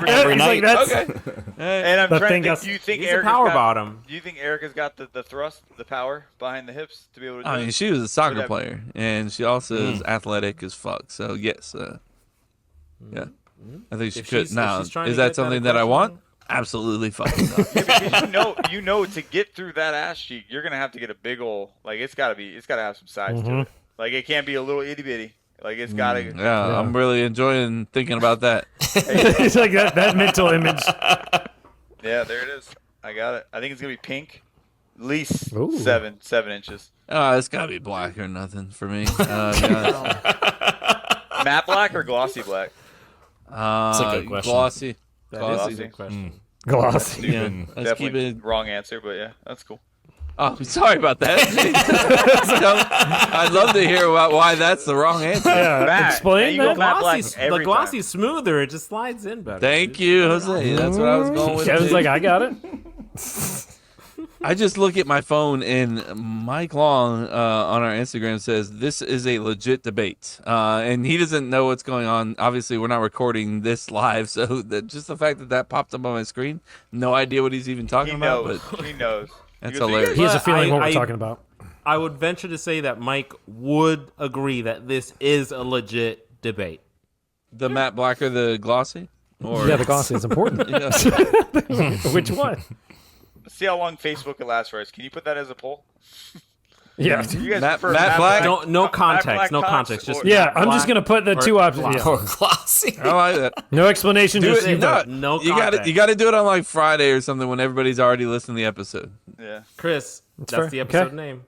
Every He's night. like, that's, Okay. And I'm The trying thing to is- think. Do you think He's a Erica's power got, bottom. Do you think Erica's got the thrust, the power behind the hips to be able to? Do I mean, it? she was a soccer Whatever. player, and she also is athletic as fuck. So yes, yeah, I think she If could. she's- if Now, she's trying is to that get that something that I aggression- want? Absolutely fucking not. Because you know, to get through that ass cheek, you're gonna have to get a big ol' like it's gotta have some size to it. Like it can't be a little itty bitty. Like it's gotta. Yeah, I'm really enjoying thinking about that. it's like that mental image. Yeah, there it is. I got it. I think it's gonna be pink, at least Ooh. 7 inches. It's gotta be black or nothing for me. Yeah. Matte black or glossy black? That's a good question. Glossy. That is a good question. Glossy. Yeah, let's keep Definitely it. wrong answer, but yeah, that's cool. Oh, sorry about that. I'd love to hear about why that's the wrong answer. Yeah, Matt, explain you go that. matte black The every glossy's time. smoother. It just slides in better. Thank you, Jose. That's what I was going with. Kevin's too. like, I got it. I just look at my phone and Mike Long on our Instagram says this is a legit debate, and he doesn't know what's going on. Obviously, we're not recording this live, so just the fact that popped up on my screen, no idea what he's even talking He about. knows. But He knows. that's He goes, hilarious. He has a feeling what we're I- talking about. I would venture to say that Mike would agree that this is a legit debate. The matte black or the glossy? Or Yeah, the glossy is important. Which one? See how long Facebook will last for us. Can you put that as a poll? Yeah. You guys Matte prefer black? No matte context. black No tops context. Just or- Yeah, I'm black just gonna put the or two options. glossy. Yeah. Or glossy. I like that. No explanation. Do Just it. you No, vote. No you got context. You got to do it on like Friday or something when everybody's already listened to the episode. Yeah. Chris, that's fair. the episode Okay. name.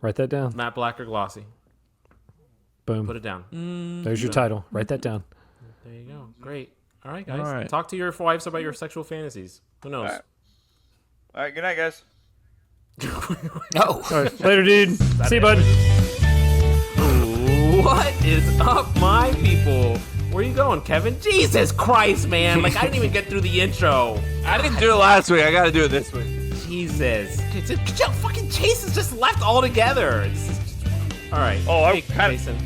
Write that down. Matte black or glossy. Boom. Put it down. There's your title. Write that down. There you go. Great. All right, guys. All right. Talk to your wives about your sexual fantasies. Who knows? All right. Good night, guys. No. All right, later, dude. See you, bud. What is up, my people? Where you going, Kevin? Jesus Christ, man! Like I didn't even get through the intro. I didn't do it last week. I got to do it this week. Jesus, fucking Chase is just left altogether. All right. Oh, I hey, kinda- Jason.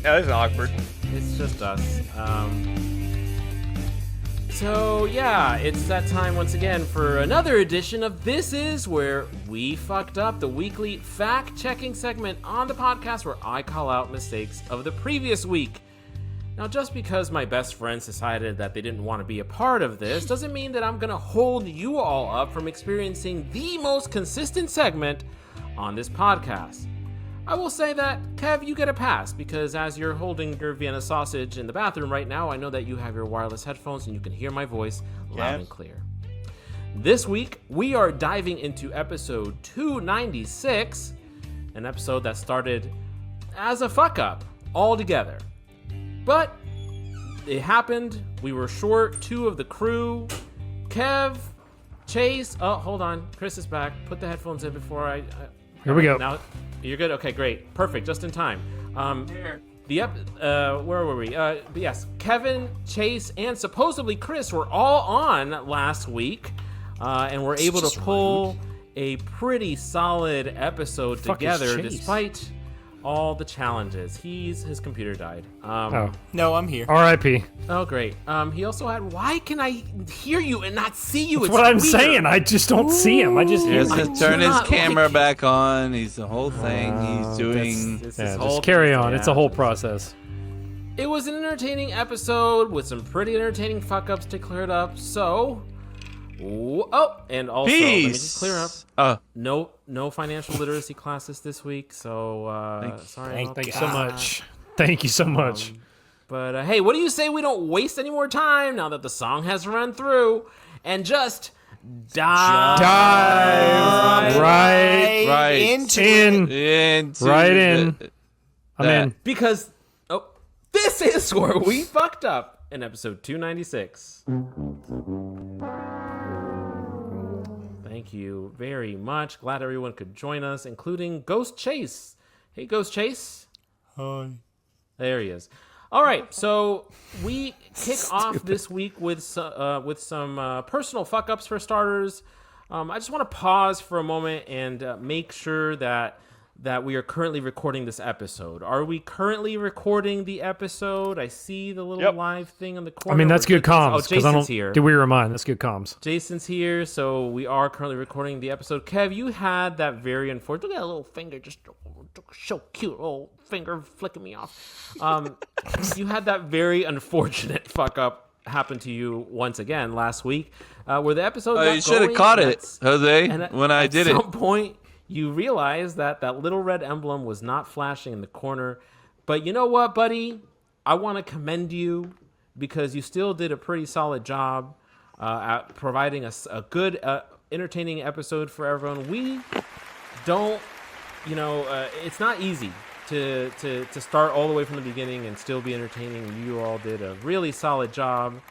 Yeah, this is awkward. It's just us. So yeah, it's that time once again for another edition of This Is Where We Fucked Up, the weekly fact-checking segment on the podcast where I call out mistakes of the previous week. Now, just because my best friends decided that they didn't want to be a part of this doesn't mean that I'm gonna hold you all up from experiencing the most consistent segment on this podcast. I will say that, Kev, you get a pass because as you're holding your Vienna sausage in the bathroom right now, I know that you have your wireless headphones and you can hear my voice loud and clear. This week, we are diving into episode 296, an episode that started as a fuck up altogether. But it happened. We were short 2 of the crew. Kev, Chase. Oh, hold on. Chris is back. Put the headphones in before I Here we go. Now, you're good? Okay, great. Perfect. Just in time. Where were we? But yes, Kevin, Chase, and supposedly Chris were all on last week and were able to pull a pretty solid episode Fuck is together Chase? despite all the challenges. His computer died. No, I'm here. R.I.P. Oh, great. He also had, why can I hear you and not see you? That's It's what I'm weird. saying. I just don't see him. I just He hear has him. to turn his not camera like- back on. He's the whole thing. He's doing. This Yeah, is whole just carry thing. on. It's a Yeah. whole process. It was an entertaining episode with some pretty entertaining fuck-ups to clear it up, so... and also, let me just clear up. No financial literacy classes this week, so sorry about Thank you that. so much. Thank you so much. But hey, what do you say we don't waste any more time now that the song has run through and just dive Right into into Right in. I'm that. in. Because this is where we fucked up in episode 296. Thank you very much. Glad everyone could join us, including Ghost Chase. Hey, Ghost Chase. Hi. There he is. All right, so we kick off this week with some personal fuck-ups for starters. I just want to pause for a moment and make sure that we are currently recording this episode. Are we currently recording the episode? I see the little live thing on the corner. I mean, that's where good comms. Oh, 'cause I Jason's don't, here. Did we remind? That's good comms. Jason's here, so we are currently recording the episode. Kev, you had that very unfortunate. Look at that little finger, just so cute, little finger flicking me off. You had that very unfortunate fuck up happen to you once again last week, where the episode. got You should have going, caught and it, Jose, and when I did At it. some point, you realized that little red emblem was not flashing in the corner. But you know what, buddy? I want to commend you because you still did a pretty solid job at providing us a good, entertaining episode for everyone. We don't, it's not easy to start all the way from the beginning and still be entertaining. You all did a really solid job.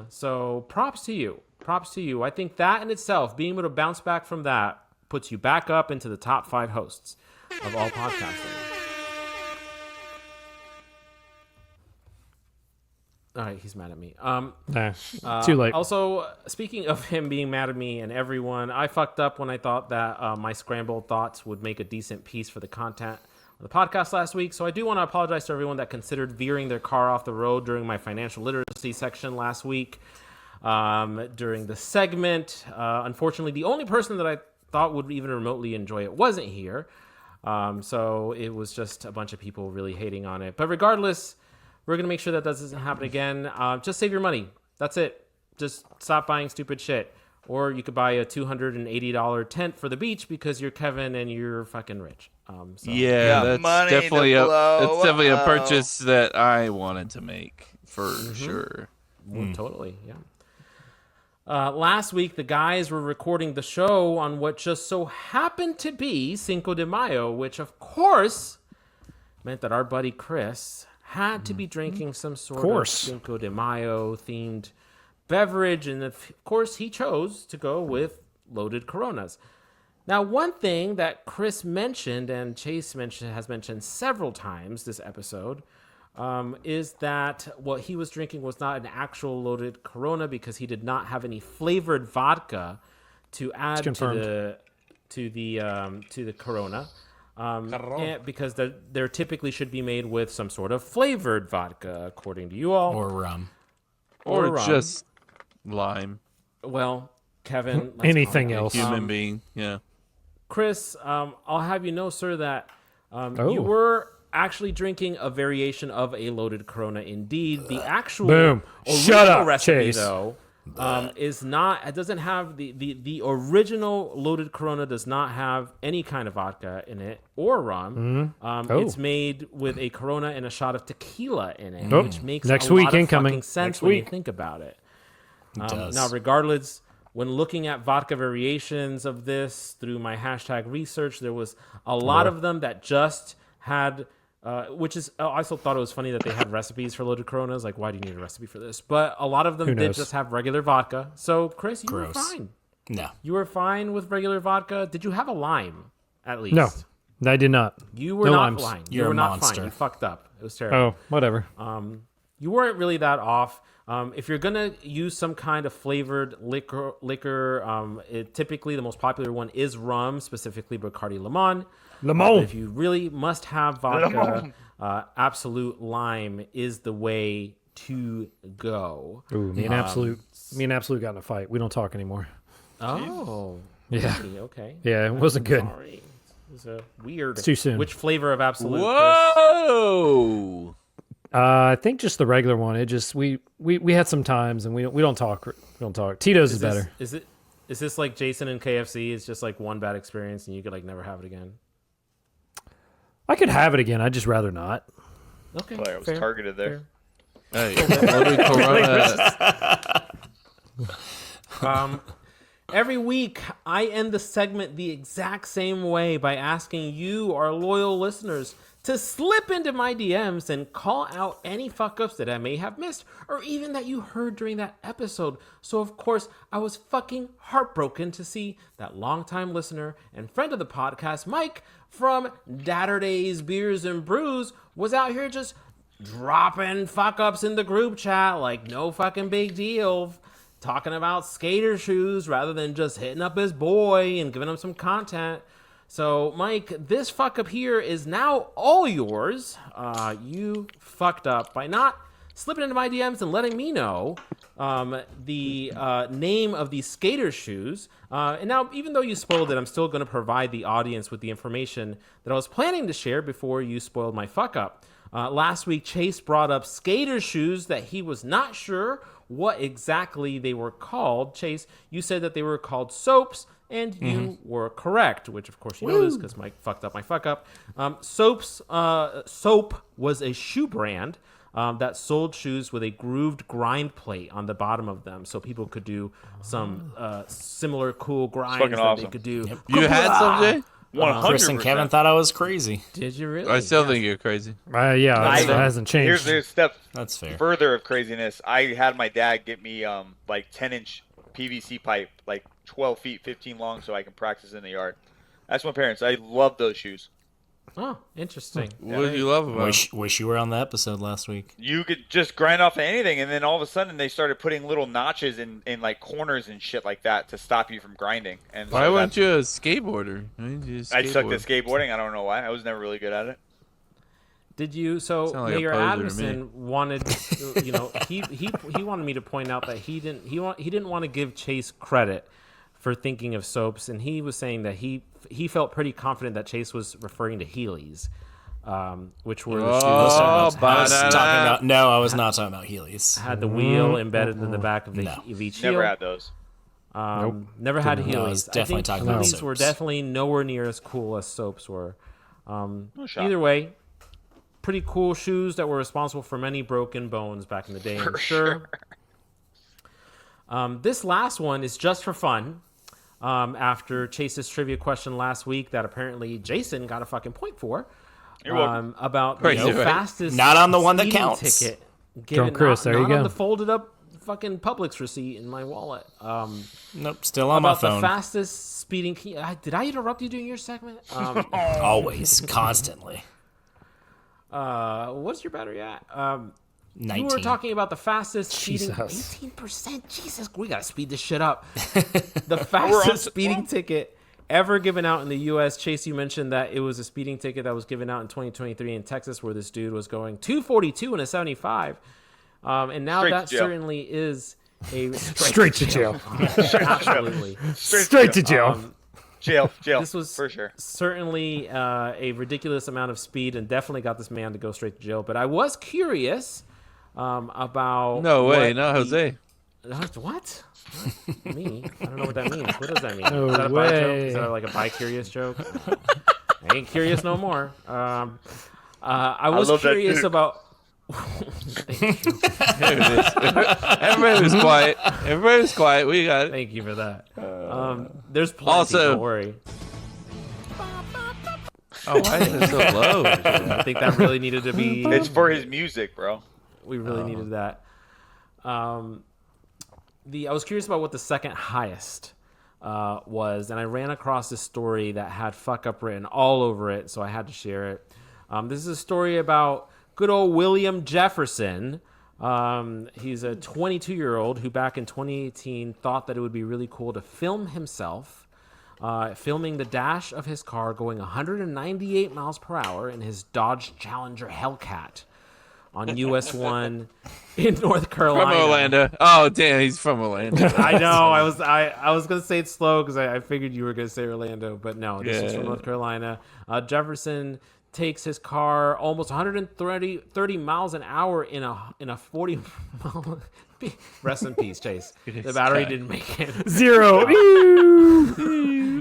So props to you. Props to you. I think that in itself, being able to bounce back from that, puts you back up into the top 5 hosts of all podcasting. All right, he's mad at me. Too late. Also, speaking of him being mad at me and everyone, I fucked up when I thought that my scrambled thoughts would make a decent piece for the content on the podcast last week. So I do want to apologize to everyone that considered veering their car off the road during my financial literacy section last week during the segment. Unfortunately, the only person that I thought would even remotely enjoy it wasn't here. So it was just a bunch of people really hating on it. But regardless, we're going to make sure that doesn't happen again. Just save your money. That's it. Just stop buying stupid shit. Or you could buy a $280 tent for the beach because you're Kevin and you're fucking rich. Yeah, that's definitely a purchase that I wanted to make for sure. Totally, yeah. Last week, the guys were recording the show on what just so happened to be Cinco de Mayo, which of course meant that our buddy Chris had to be drinking some sort of Cinco de Mayo themed beverage, and of course he chose to go with loaded Coronas. Now, one thing that Chris mentioned and Chase has mentioned several times this episode is that what he was drinking was not an actual loaded Corona because he did not have any flavored vodka to add to the Corona. Because they're typically should be made with some sort of flavored vodka, according to you all, or rum, or just lime. Well, Kevin, anything else, human being, yeah. Chris, I'll have you know, sir, that you were actually drinking a variation of a loaded Corona. Indeed, the actual original recipe, Chase. though. Is not. It doesn't have the original loaded Corona does not have any kind of vodka in it or rum. It's made with a Corona and a shot of tequila in it, which makes a lot of fucking sense when you think about it. Now, regardless, when looking at vodka variations of this through my hashtag research, there was a lot of them that just had. Which is, I also thought it was funny that they had recipes for loaded Coronas. Like, why do you need a recipe for this? But a lot of them did just have regular vodka. So, Chris, you were fine. No. You were fine with regular vodka. Did you have a lime, at least? No, I did not. You were not fine. You were not fine. You fucked up. It was terrible. Oh, whatever. You weren't really that off. If you're going to use some kind of flavored liquor, typically the most popular one is rum, specifically Bacardi Limon. If you really must have vodka, Absolute Lime is the way to go. Ooh, me and Absolute got in a fight. We don't talk anymore. Oh. Yeah. Okay. Yeah, it wasn't good. Sorry. It was a weird. It's too soon. Which flavor of Absolute? Whoa. I think just the regular one. It just we had some times and we don't talk. We don't talk. Tito's is better. Is this like Jason and KFC? It's just like one bad experience and you could like never have it again. I could have it again. I'd just rather not. Okay. Well, I was targeted there. Hey, every week, I end the segment the exact same way by asking you, our loyal listeners, to slip into my DMs and call out any fuck-ups that I may have missed or even that you heard during that episode. So, of course, I was fucking heartbroken to see that longtime listener and friend of the podcast, Mike, from Datterdays Beers and Brews, was out here just dropping fuck-ups in the group chat like no fucking big deal, talking about skater shoes rather than just hitting up his boy and giving him some content. So, Mike, this fuck up here is now all yours. You fucked up by not slipping into my DMs and letting me know the name of these skater shoes. And now, even though you spoiled it, I'm still going to provide the audience with the information that I was planning to share before you spoiled my fuck up. Last week, Chase brought up skater shoes that he was not sure what exactly they were called. Chase, you said that they were called soaps. And you were correct, which of course you know this because Mike fucked up my fuck up. Soap was a shoe brand that sold shoes with a grooved grind plate on the bottom of them, so people could do some similar cool grinds that they could do. You had some, Jay? Chris and Kevin thought I was crazy. Did you really? I still think you're crazy. Yeah, it hasn't changed. Here's a step That's fair. further of craziness. I had my dad get me like 10-inch PVC pipe, like 12 feet, 15 long, so I can practice in the yard. That's my parents. I love those shoes. Oh, interesting. What did you love about it? Wish you were on the episode last week. You could just grind off of anything, and then all of a sudden they started putting little notches in like corners and shit like that to stop you from grinding. And Why weren't you a skateboarder? I sucked at skateboarding. I don't know why. I was never really good at it. Did you? So Sound like a Mayor poser to Adamson wanted, he wanted me to point out that he didn't want to give Chase credit for thinking of soaps, and he was saying that he felt pretty confident that Chase was referring to Heelys, which were the shoes I was talking about. No, I was not talking about Heelys. had the wheel embedded in the back of each heel. Never had those. Never had No, I was Heelys. definitely I think talking about Heelys were soaps. definitely nowhere near as cool as soaps were. shot. Either way, pretty cool shoes that were responsible for many broken bones back in the day. I'm sure. This last one is just for fun. After Chase's trivia question last week that apparently Jason got a fucking point for. You're welcome. About Crazy, the right? fastest Not on the one that speeding counts. ticket. Drunk Chris, there you not on go. the folded up fucking Publix receipt in my wallet. Nope, still on my About the phone. fastest speeding. Did I interrupt you during your segment? Always, constantly. What's your battery at? 19. You were talking about the fastest speeding. Jesus. 18%. Jesus, we gotta speed this shit up. The fastest speeding ticket ever given out in the U.S. Chase, you mentioned that it was a speeding ticket that was given out in 2023 in Texas, where this dude was going 242 and a 75, and now Straight that to jail. certainly is a Straight to jail. Absolutely. Straight to jail. Jail. This was for sure. certainly a ridiculous amount of speed, and definitely got this man to go straight to jail. But I was curious about No way, what not Jose. What? Me? I don't know what that means. What does that mean? No Is that a bi joke? way. Is that like a bi-curious joke? I ain't curious no more. I was love that curious dude. about. Everybody was quiet. Everybody was quiet. We got it. Thank you for that. There's plenty. Also- Don't worry. Oh, why is it so low? I think that really needed to be. It's for his music, bro. We really needed that. I was curious about what the second highest was, and I ran across this story that had "fuck up" written all over it, so I had to share it. This is a story about good old William Jefferson. He's a 22-year-old who back in 2018 thought that it would be really cool to film himself filming the dash of his car going 198 miles per hour in his Dodge Challenger Hellcat on US 1 in North Carolina. From Orlando. Oh, damn, he's from Orlando. I know. I was gonna say it slow because I figured you were gonna say Orlando, but no, this is from North Carolina. Jefferson takes his car almost 130 miles an hour in a 40 mile. Rest in peace, Chase. The battery didn't make it. 0.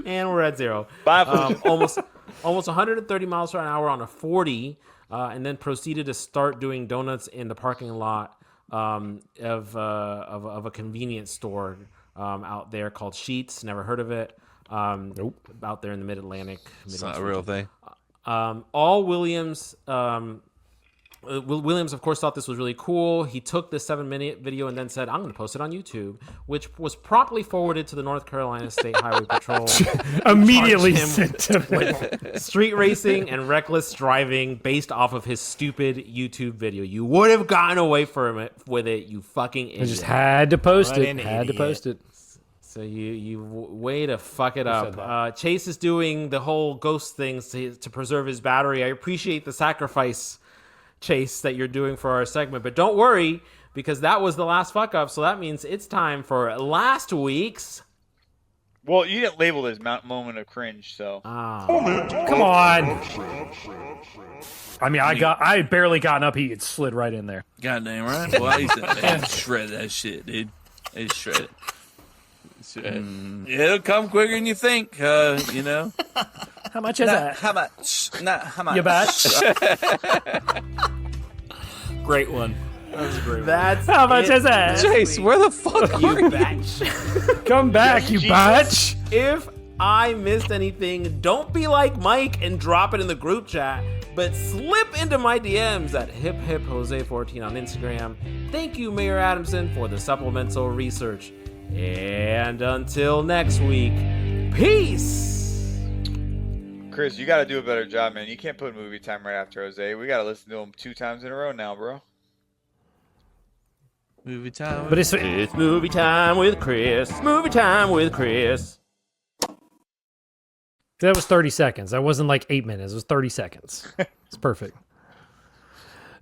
And we're at 0. Almost 130 miles per hour on a 40, and then proceeded to start doing donuts in the parking lot of a convenience store out there called Sheetz. Never heard of it. Nope. Out there in the Mid-Atlantic. It's not a real thing. All Williams. Williams, of course, thought this was really cool. He took this 7-minute video and then said, I'm going to post it on YouTube, which was promptly forwarded to the North Carolina State Highway Patrol. Immediately Charged sent him to with street racing and reckless driving based off of his stupid YouTube video. You would have gotten away from it with it, you fucking idiot. I just had to post What it. an Had to idiot. post it. So you way to fuck it said up. Chase is doing the whole ghost things to preserve his battery. I appreciate the sacrifice, Chase, that you're doing for our segment, but don't worry because that was the last fuck up. So that means it's time for last week's. Well, you didn't label this moment of cringe, so. Come on. I mean, I barely gotten up. He had slid right in there. Goddamn right. Well, I used to shred that shit, dude. They shred it. It'll come quicker than you think, you know. How much is that? How much? Not how much. You batch? Great one. That was a great one. That's How much is that? Chase, where the fuck are you you? batch. Come back, you Jesus. batch. If I missed anything, don't be like Mike and drop it in the group chat, but slip into my DMs at HipHipJose14 on Instagram. Thank you, Mayor Adamson, for the supplemental research. And until next week, peace! Chris, you got to do a better job, man. You can't put movie time right after Jose. We got to listen to him 2 times in a row now, bro. Movie time. But it's movie time with Chris. Movie time with Chris. That was 30 seconds. That wasn't like 8 minutes. It was 30 seconds. It's perfect.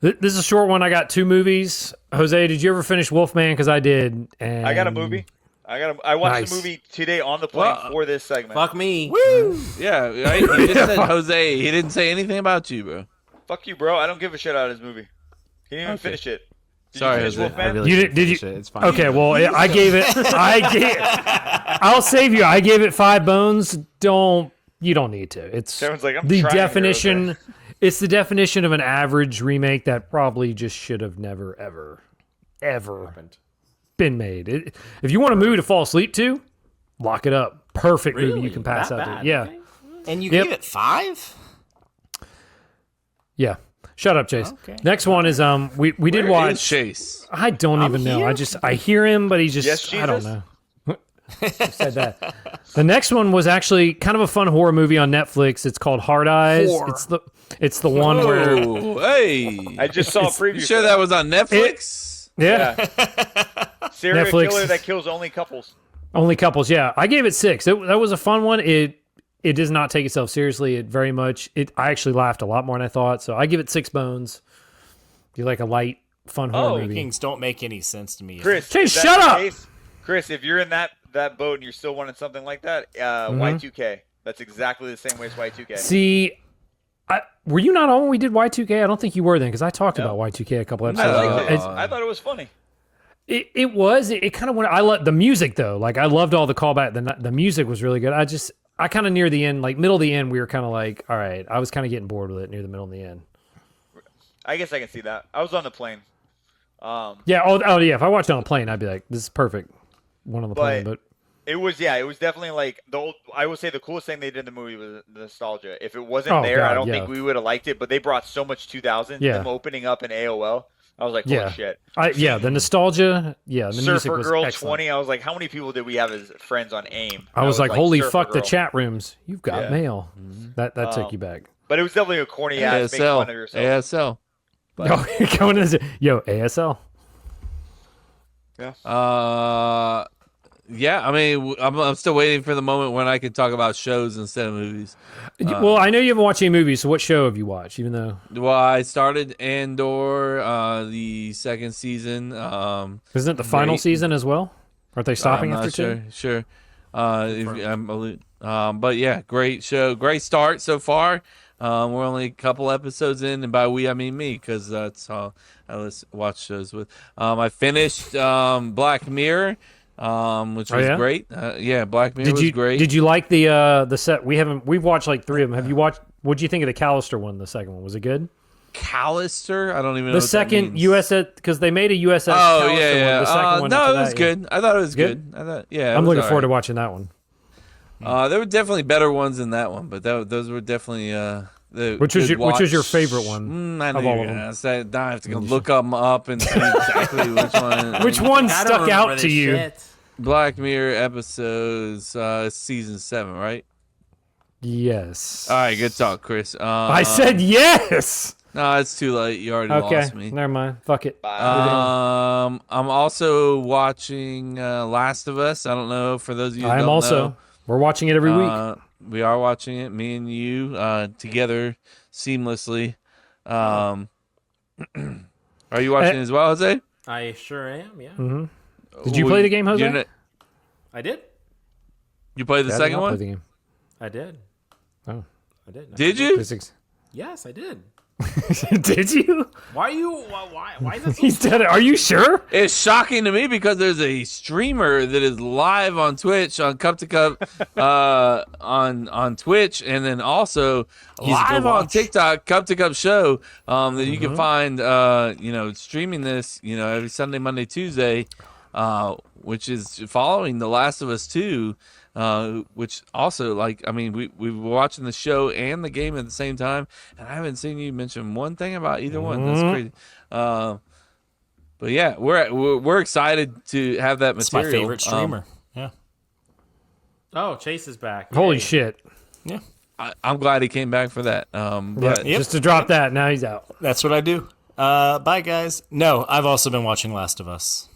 This is a short one. I got 2 movies. Jose, did you ever finish Wolfman? Because I did. And I got a movie. I watched the movie today on the plane for this segment. Fuck me. Woo! Yeah, he just said Jose. He didn't say anything about you, bro. Fuck you, bro. I don't give a shit out of his movie. He didn't even finish it. Did Sorry, you finish Jose. Wolfman? Did you? It's fine. Okay, well, I gave it. I'll save you. I gave it 5 bones. You don't need to. It's Kevin's like, I'm the trying definition. here, It's the definition of an average remake that probably just should have never, ever been made. If you want a movie to fall asleep to, lock it up. Perfect movie you can pass out to. Yeah. Okay. And you gave it 5? Yeah. Shut up, Chase. Okay. Next one is we did Where watch is Chase? I don't even know. I hear him, but he's just Yes, I don't Jesus? know. Said that. The next one was actually kind of a fun horror movie on Netflix. It's called Hard Eyes. It's the one where Hey, I just saw a preview. You sure that was on Netflix? yeah. Serial Netflix. killer that kills only couples. Only couples, yeah. I gave it 6. That was a fun one. It does not take itself seriously. It very much. I actually laughed a lot more than I thought. So I give it 6 bones. You like a light, fun horror movie. Vikings don't make any sense to me. Chris, Chase, is that shut the up! case? Chris, if you're in that boat and you're still wanting something like that, Y2K. That's exactly the same way as Y2K. See, were you not on when we did Y2K? I don't think you were then because I talked about Y2K a couple episodes ago. I thought it was funny. It was. It kind of went. I love the music though. Like I loved all the callback. The music was really good. I kind of near the end, like middle of the end, we were kind of like, all right. I was kind of getting bored with it near the middle and the end. I guess I can see that. I was on the plane. Yeah. Oh yeah. If I watched it on a plane, I'd be like, this is perfect. One on the plane, but it was definitely like I would say the coolest thing they did in the movie was the nostalgia. If it wasn't there, I don't think we would have liked it. But they brought so much 2000. Yeah. Them opening up in AOL. I was like, holy shit. The nostalgia. Yeah. The music Surfer was Girl excellent. 20. I was like, how many people did we have as friends on AIM? I was like, holy Surfer fuck, the Girl. chat rooms. You've got mail. That took you back. But it was definitely a corny ass make fun of yourself. ASL. But, going into ASL. Yeah. Yeah, I mean, I'm still waiting for the moment when I can talk about shows instead of movies. Well, I know you haven't watched any movies, so what show have you watched? Even though, well, I started Andor, the 2nd season. Isn't it the final season as well? Aren't they stopping I'm after not 2? Sure. But yeah, great show, great start so far. We're only a couple episodes in, and by we I mean me, because that's how I watch shows with. I finished Black Mirror. Which was great. Yeah, Black Mirror was great. Did you like the set? We've watched like 3 of them. Have you watched? What'd you think of the Callister one? The second one, was it good? Callister? I don't even know. The what second that means. USS, because they made a USS. Oh Callister yeah. One, the second one no, after it was that, good. I thought it was good. I thought I'm looking forward to watching that one. There were definitely better ones than that one, but those were definitely which was your favorite one? I know of all you're of them. gonna say. I have to go look them up and see exactly which one. Which one stuck out to you? Shit. Black Mirror episodes, season 7, right? Yes. All right, good talk, Chris. I said yes. No, it's too late. You already lost me. Never mind. Fuck it. I'm also watching Last of Us. I don't know for those of you. Who I am don't also. know. We're watching it every week. We are watching it, me and you, together seamlessly. Are you watching as well, Jose? I sure am. Yeah. Mm-hmm. Did you play the game, Jose? I did. You played the second one? Play the game. I did. Oh, I did. Did you? Yes, I did. Did you? Why are you? Why is this? He's dead. Are you sure? It's shocking to me because there's a streamer that is live on Twitch on Cup to Cup on Twitch, and then also live on TikTok, Cup to Cup Show, that you can find streaming this every Sunday, Monday, Tuesday, which is following The Last of Us 2. which also like I mean we were watching the show and the game at the same time, and I haven't seen you mention one thing about either one. That's crazy. But yeah, we're excited to have that It's material. my favorite streamer. Yeah. Oh, Chase is back. Holy Yay. shit. Yeah. I'm glad he came back for that. But Just to drop that, now he's out. That's what I do. Bye, guys. No, I've also been watching Last of Us.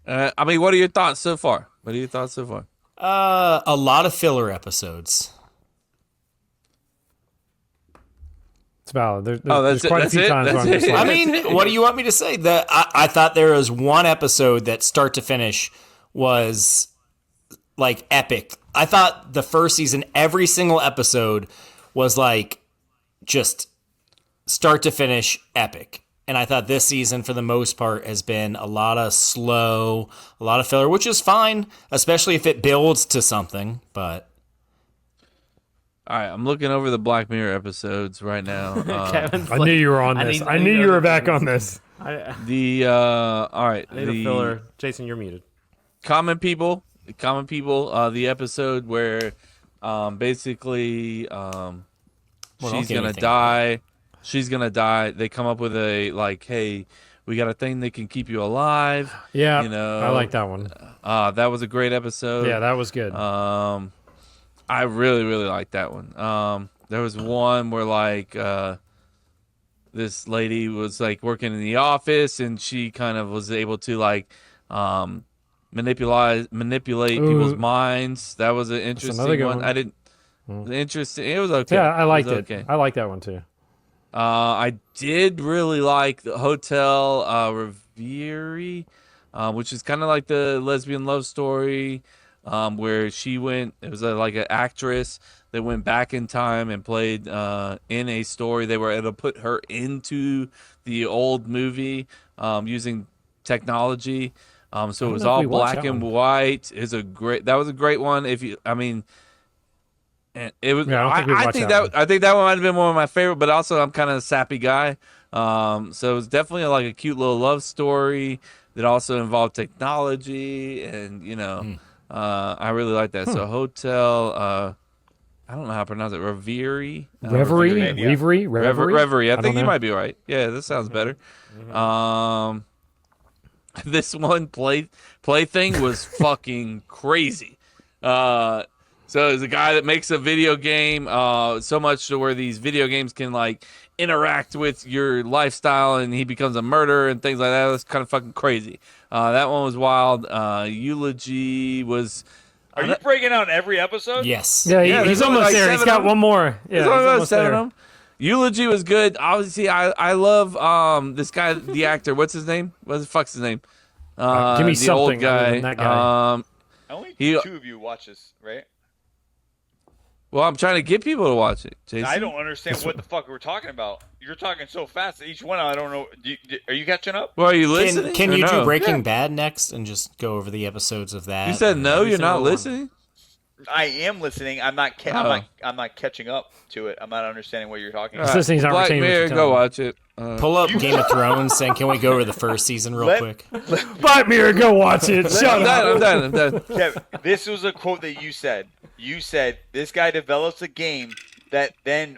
I mean, what are your thoughts so far? A lot of filler episodes. It's valid. There's that's quite a few times where I'm just like, I mean, what do you want me to say? I thought there was one episode that start to finish was like epic. I thought the first season, every single episode was like just start to finish epic. And I thought this season, for the most part, has been a lot of slow, a lot of filler, which is fine, especially if it builds to something. But all right, I'm looking over the Black Mirror episodes right now. I knew you were on this. I knew you were back on this. All right, I need a filler. Jason, you're muted. Common People, the episode where basically she's gonna die. She's gonna die. They come up with a like, hey, we got a thing that can keep you alive. Yeah, you know, I like that one. That was a great episode. Yeah, that was good. I really, really liked that one. There was one where like this lady was like working in the office, and she kind of was able to like manipulate people's minds. That was an interesting one. I didn't. Interesting. It was okay. Yeah, I liked it. Okay. I like that one too. I did really like the Hotel Reverie, which is kind of like the lesbian love story, where she went. It was like an actress that went back in time and played in a story. They were able to put her into the old movie using technology. So it was all black and white. That was a great one. And it was. Yeah, I think that one might have been one of my favorite, but also I'm kind of a sappy guy. So it was definitely like a cute little love story that also involved technology, and I really like that. So Hotel, I don't know how to pronounce it. Reverie. Reverie. I think you might be right. Yeah, this sounds better. This one plaything was fucking crazy. So there's a guy that makes a video game, so much to where these video games can like interact with your lifestyle, and he becomes a murderer and things like that. That's kind of fucking crazy. That one was wild. Eulogy was. Are you breaking out every episode? Yes. Yeah, he's almost there. He's got one more. Yeah, he's almost there. Eulogy was good. Obviously, I love this guy, the actor. What's his name? What the fuck's his name? Give me the something old guy. other than that guy. Only two of you watch this, right? Well, I'm trying to get people to watch it, Jason. I don't understand what the fuck we're talking about. You're talking so fast. Each one, I don't know. Are you catching up? Well, are you listening? Can you do Breaking Bad next and just go over the episodes of that? You said no. You're not listening. I am listening. I'm not catching up to it. I'm not understanding what you're talking about. Listening's not Black retaining what Mirror, you're go telling me. watch it. Pull up Game of Thrones and can we go over the first season real quick? Black Mirror, go watch it. Shut up. I'm done. Kev, this was a quote that you said. You said this guy develops a game that then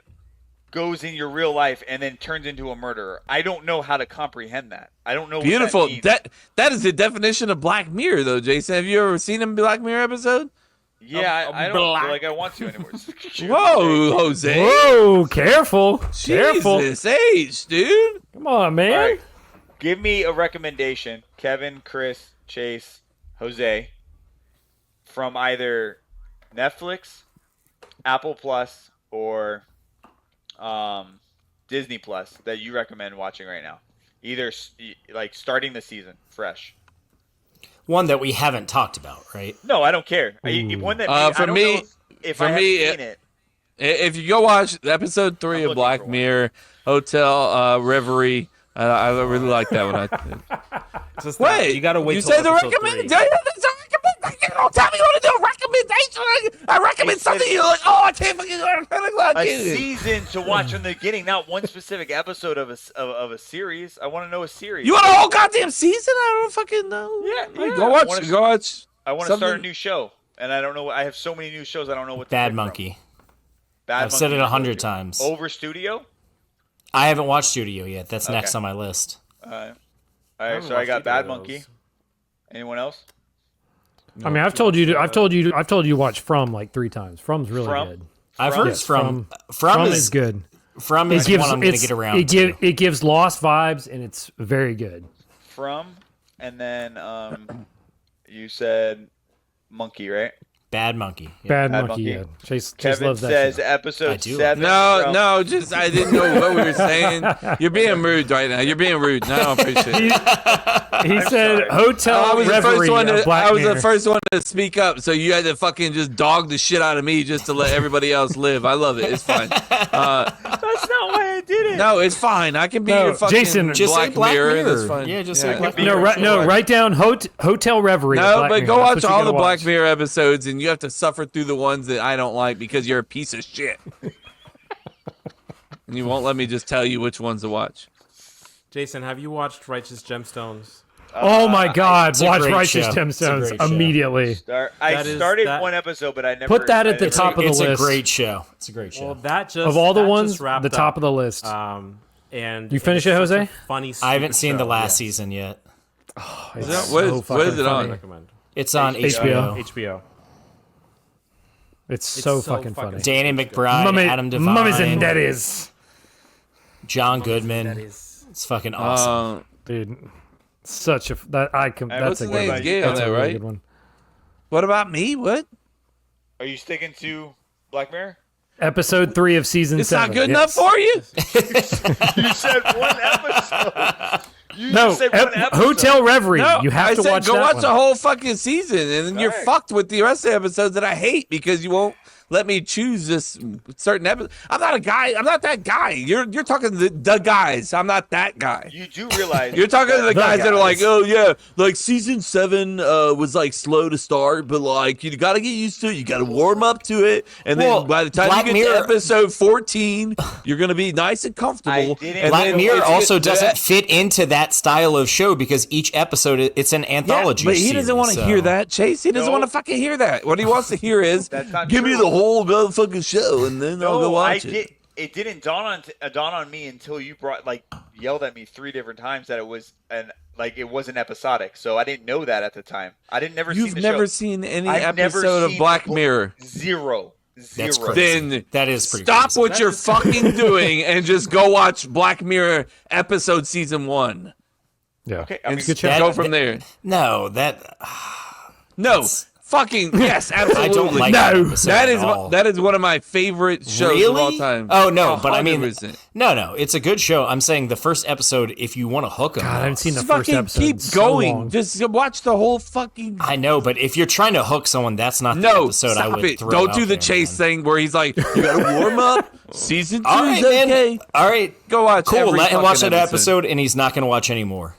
goes in your real life and then turns into a murderer. I don't know how to comprehend that. I don't know. Beautiful. What that means. That is the definition of Black Mirror, though, Jason. Have you ever seen a Black Mirror episode? Yeah, I don't feel like I want to anymore. Whoa, Jose. Whoa, careful. Careful. Jesus age, dude. Come on, man. All right. Give me a recommendation, Kevin, Chris, Chase, Jose, from either Netflix, Apple Plus, or Disney Plus that you recommend watching right now. Either like starting the season fresh. One that we haven't talked about, right? No, I don't care. One that I don't know if I haven't seen it. If you go watch episode 3 of Black Mirror, Hotel Reverie, I really like that one. Wait, you gotta wait. You till said the episode recommendation. 3. Don't tell me what to do. Recommendation. I recommend something. You're like, oh, I can't fucking. A season to watch from the beginning, not one specific episode of a series. I want to know a series. You want a whole goddamn season? I don't fucking know. Yeah. Go watch. I want to start a new show. and I don't know. I have so many new shows. I don't know what. Bad Monkey. I've said it 100 times. Over Studio. I haven't watched Studio yet. That's next on my list. All right. So I got Bad Monkey. Anyone else? I mean, I've told you to watch From like 3 times. From's really good. I've heard From is good. From is one I'm going to get around to. It gives Lost vibes, and it's very good. From, and then you said Monkey, right? Bad Monkey. Bad Monkey. Yeah. Chase Kevin loves that says shit. episode 7. No, just I didn't know what we were saying. You're being rude right now. You're being rude. And I don't appreciate it. He said Hotel I was the Reverie first one of Black I was the Mirror. first one to speak up, so you had to fucking just dog the shit out of me just to let everybody else live. I love it. It's fine. That's not why I did it. No, it's fine. I can be your fucking Jason, just say Black Mirror. That's fine. Yeah, just say Black No, write down Hotel Reverie. of No, Black but Mirror. go That's watch what you all the gotta Black watch. Mirror episodes, and you have to suffer through the ones that I don't like because you're a piece of shit. And you won't let me just tell you which ones to watch. Jason, have you watched Righteous Gemstones? Oh my God! It's a Watch great Righteous show. It's a Gemstones great show. immediately. I started one episode, but I never Put that at the top of the It's list. a great show. It's a great show. Well, that just Of all the that ones, just wrapped the top up. of the list. And You finish it's it, such Jose? a funny. I haven't stupid seen the show, last yes. season yet. It's What so is fucking it on? funny. Recommend. It's on HBO. HBO. It's so so fucking funny. Danny McBride, Adam Devine, Mummies and daddies. John Goodman. It's fucking awesome. Dude, such a that's What's a the good name's gay on that's a there, really right? good one. What about me? What? Are you sticking to Black Mirror? Episode 3 of season It's 7. not good yes. enough for you? You said one episode. You No, just said one episode. Hotel Reverie. No, You have I to said watch go that watch one. the whole fucking season, and then you're Alright. fucked with the rest of the episodes that I hate because you won't let me choose this certain episode. I'm not a guy. I'm not that guy. You're talking the guys. I'm not that guy. You do realize You're talking to the guys that are like, guys. oh yeah, like season 7 was like slow to start, but like you got to get used to it. You got to warm up to it, and Well, then by the time Black you get Mirror- to episode 14, you're gonna be nice and comfortable. And Black then Mirror it's- also doesn't fit into that style of show because each episode it's an anthology. but he doesn't want to hear that, Chase. He doesn't No. want to fucking hear that. What he wants to hear is, That's not give me true. the whole motherfucking show, and then I'll go watch it. It didn't dawn on me until you yelled at me 3 different times that it was it wasn't episodic. So I didn't know that at the time. I didn't never. You've seen the never show. seen any I've never episode of seen Black Mirror. Zero. That's crazy. Then that is pretty stop crazy. what you're fucking doing and just go watch Black Mirror episode season 1. Yeah. Okay, And good show. go from there. No, No. Fucking yes, absolutely. I don't like No. that episode That at is all. that is one of my favorite shows of all time. Oh no, but I mean, 100%. no, it's a good show. I'm saying the first episode, if you want to hook them, God, I haven't seen the Just first fucking episode. keep in so going. long. Just watch the whole fucking. I know, but if you're trying to hook someone, that's not the No, episode I stop would it. throw Don't out do the there, Chase man. thing where he's like, you gotta warm up. Season 2 All right, is okay. man. All right, Go watch. cool. every Let him watch fucking that episode, and he's not going to watch anymore.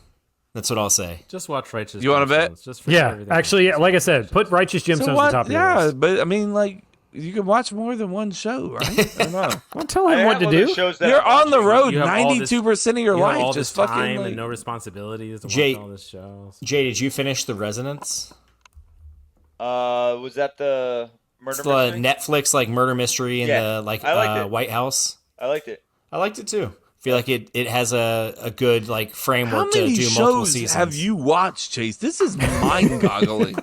That's what I'll say. Just watch Righteous. You wanna bet? Gemstones, just for Yeah, everything. actually, yeah, like I said, put Righteous Gemstones So at what? the top of your Yeah, list. but I mean, like, you can watch more than one show, right? I don't know. Don't tell I him what have to other do. shows that You're I'm on the watching. road You have all this- 92% of your You have life. all Just this fucking time like, and no responsibilities to Jay- watch all this shows. Jay, did you finish The Resonance? Was that the murder It's the mystery? Netflix murder mystery in Yeah, the I liked it. White House. I liked it. I liked it too. I feel like it has a good like how framework to many do multiple shows seasons. have you watched, Chase? This is mind-boggling.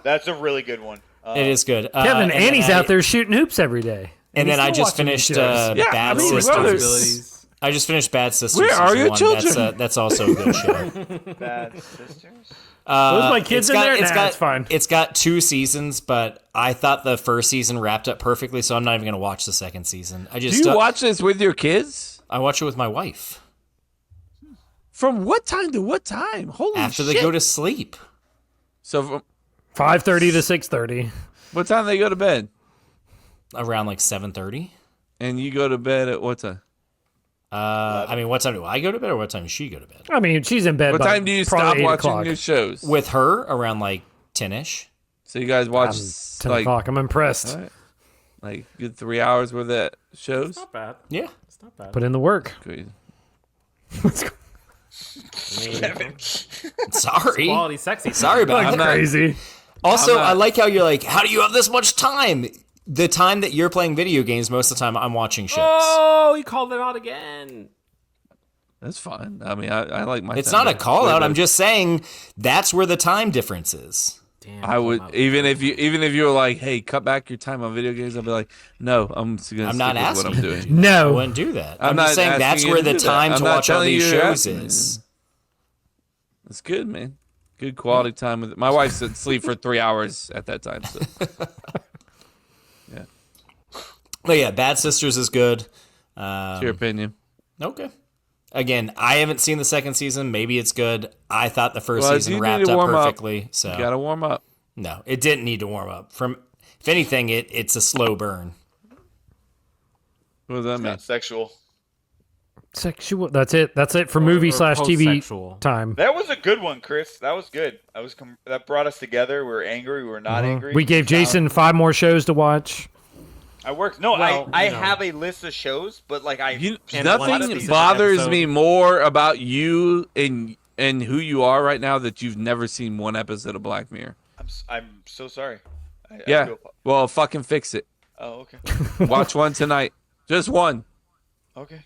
That's a really good one. It is good. Kevin, and then Annie's I- out there shooting hoops every day. And then he's I still just watching these finished shows. Yeah, Bad I mean, Sisters. Responsibilities. I just finished Bad Sisters. Where are season your 1. children? That's also a good show. Bad Sisters. Those my kids in there? It's Nah, got, it's fine. It's got 2 seasons, but I thought the first season wrapped up perfectly, so I'm not even going to watch the second season. I Do just you watch this with your kids? I watch it with my wife From what time to what time? Holy after shit. they go to sleep. So from 5:30 to 6:30. what time they go to bed? Around like 7:30. And you go to bed at what time? I mean, what time do I go to bed, or what time does she go to bed? I mean, she's in bed. What by time do you probably stop 8 watching o'clock. your shows? With her around like 10ish. So you guys watch 10 like o'clock. I'm impressed. all right. Like good 3 hours worth of shows? Not bad. Yeah. It's not bad. Put in the work. Crazy. Sorry. Quality sexy. Sorry about Like that. crazy. Also, I like how you're like, how do you have this much time? The time that you're playing video games, most of the time I'm watching shows. Oh, he called it out again. That's fine. I mean, I like my. It's time not a call out. better. I'm just saying that's where the time difference is. Damn, I would even if you were like, hey, cut back your time on video games. I'd be like, no, I'm just gonna. I'm not stick with asking what I'm you. doing. No. I wouldn't do that. I'm not just saying asking that's you where to the do that. time I'm to not watch all telling these you shows to. is. It's good, man. Good quality time with my wife's asleep for 3 hours at that time. So. Yeah. But yeah, Bad Sisters is good. What's your opinion? Okay. Again, I haven't seen the second season. Maybe it's good. I thought the first Well, season you wrapped need to up warm perfectly. Up. So You gotta warm up. No, it didn't need to warm up. If anything, it's a slow burn. What does that mean? Not sexual. Sexual. That's it. That's it for movie / TV post-sexual. time. That was a good one, Chris. That was good. That brought us together. We were angry. We were not angry. We gave Jason 5 more shows to watch. I worked. No, Well, I you know. have a list of shows, but like and one of Nothing these- bothers episode. me more about you and who you are right now that you've never seen one episode of Black Mirror. I'm so sorry. I Yeah. feel- Well, fucking fix it. Oh, okay. Watch one tonight. Just one. Okay.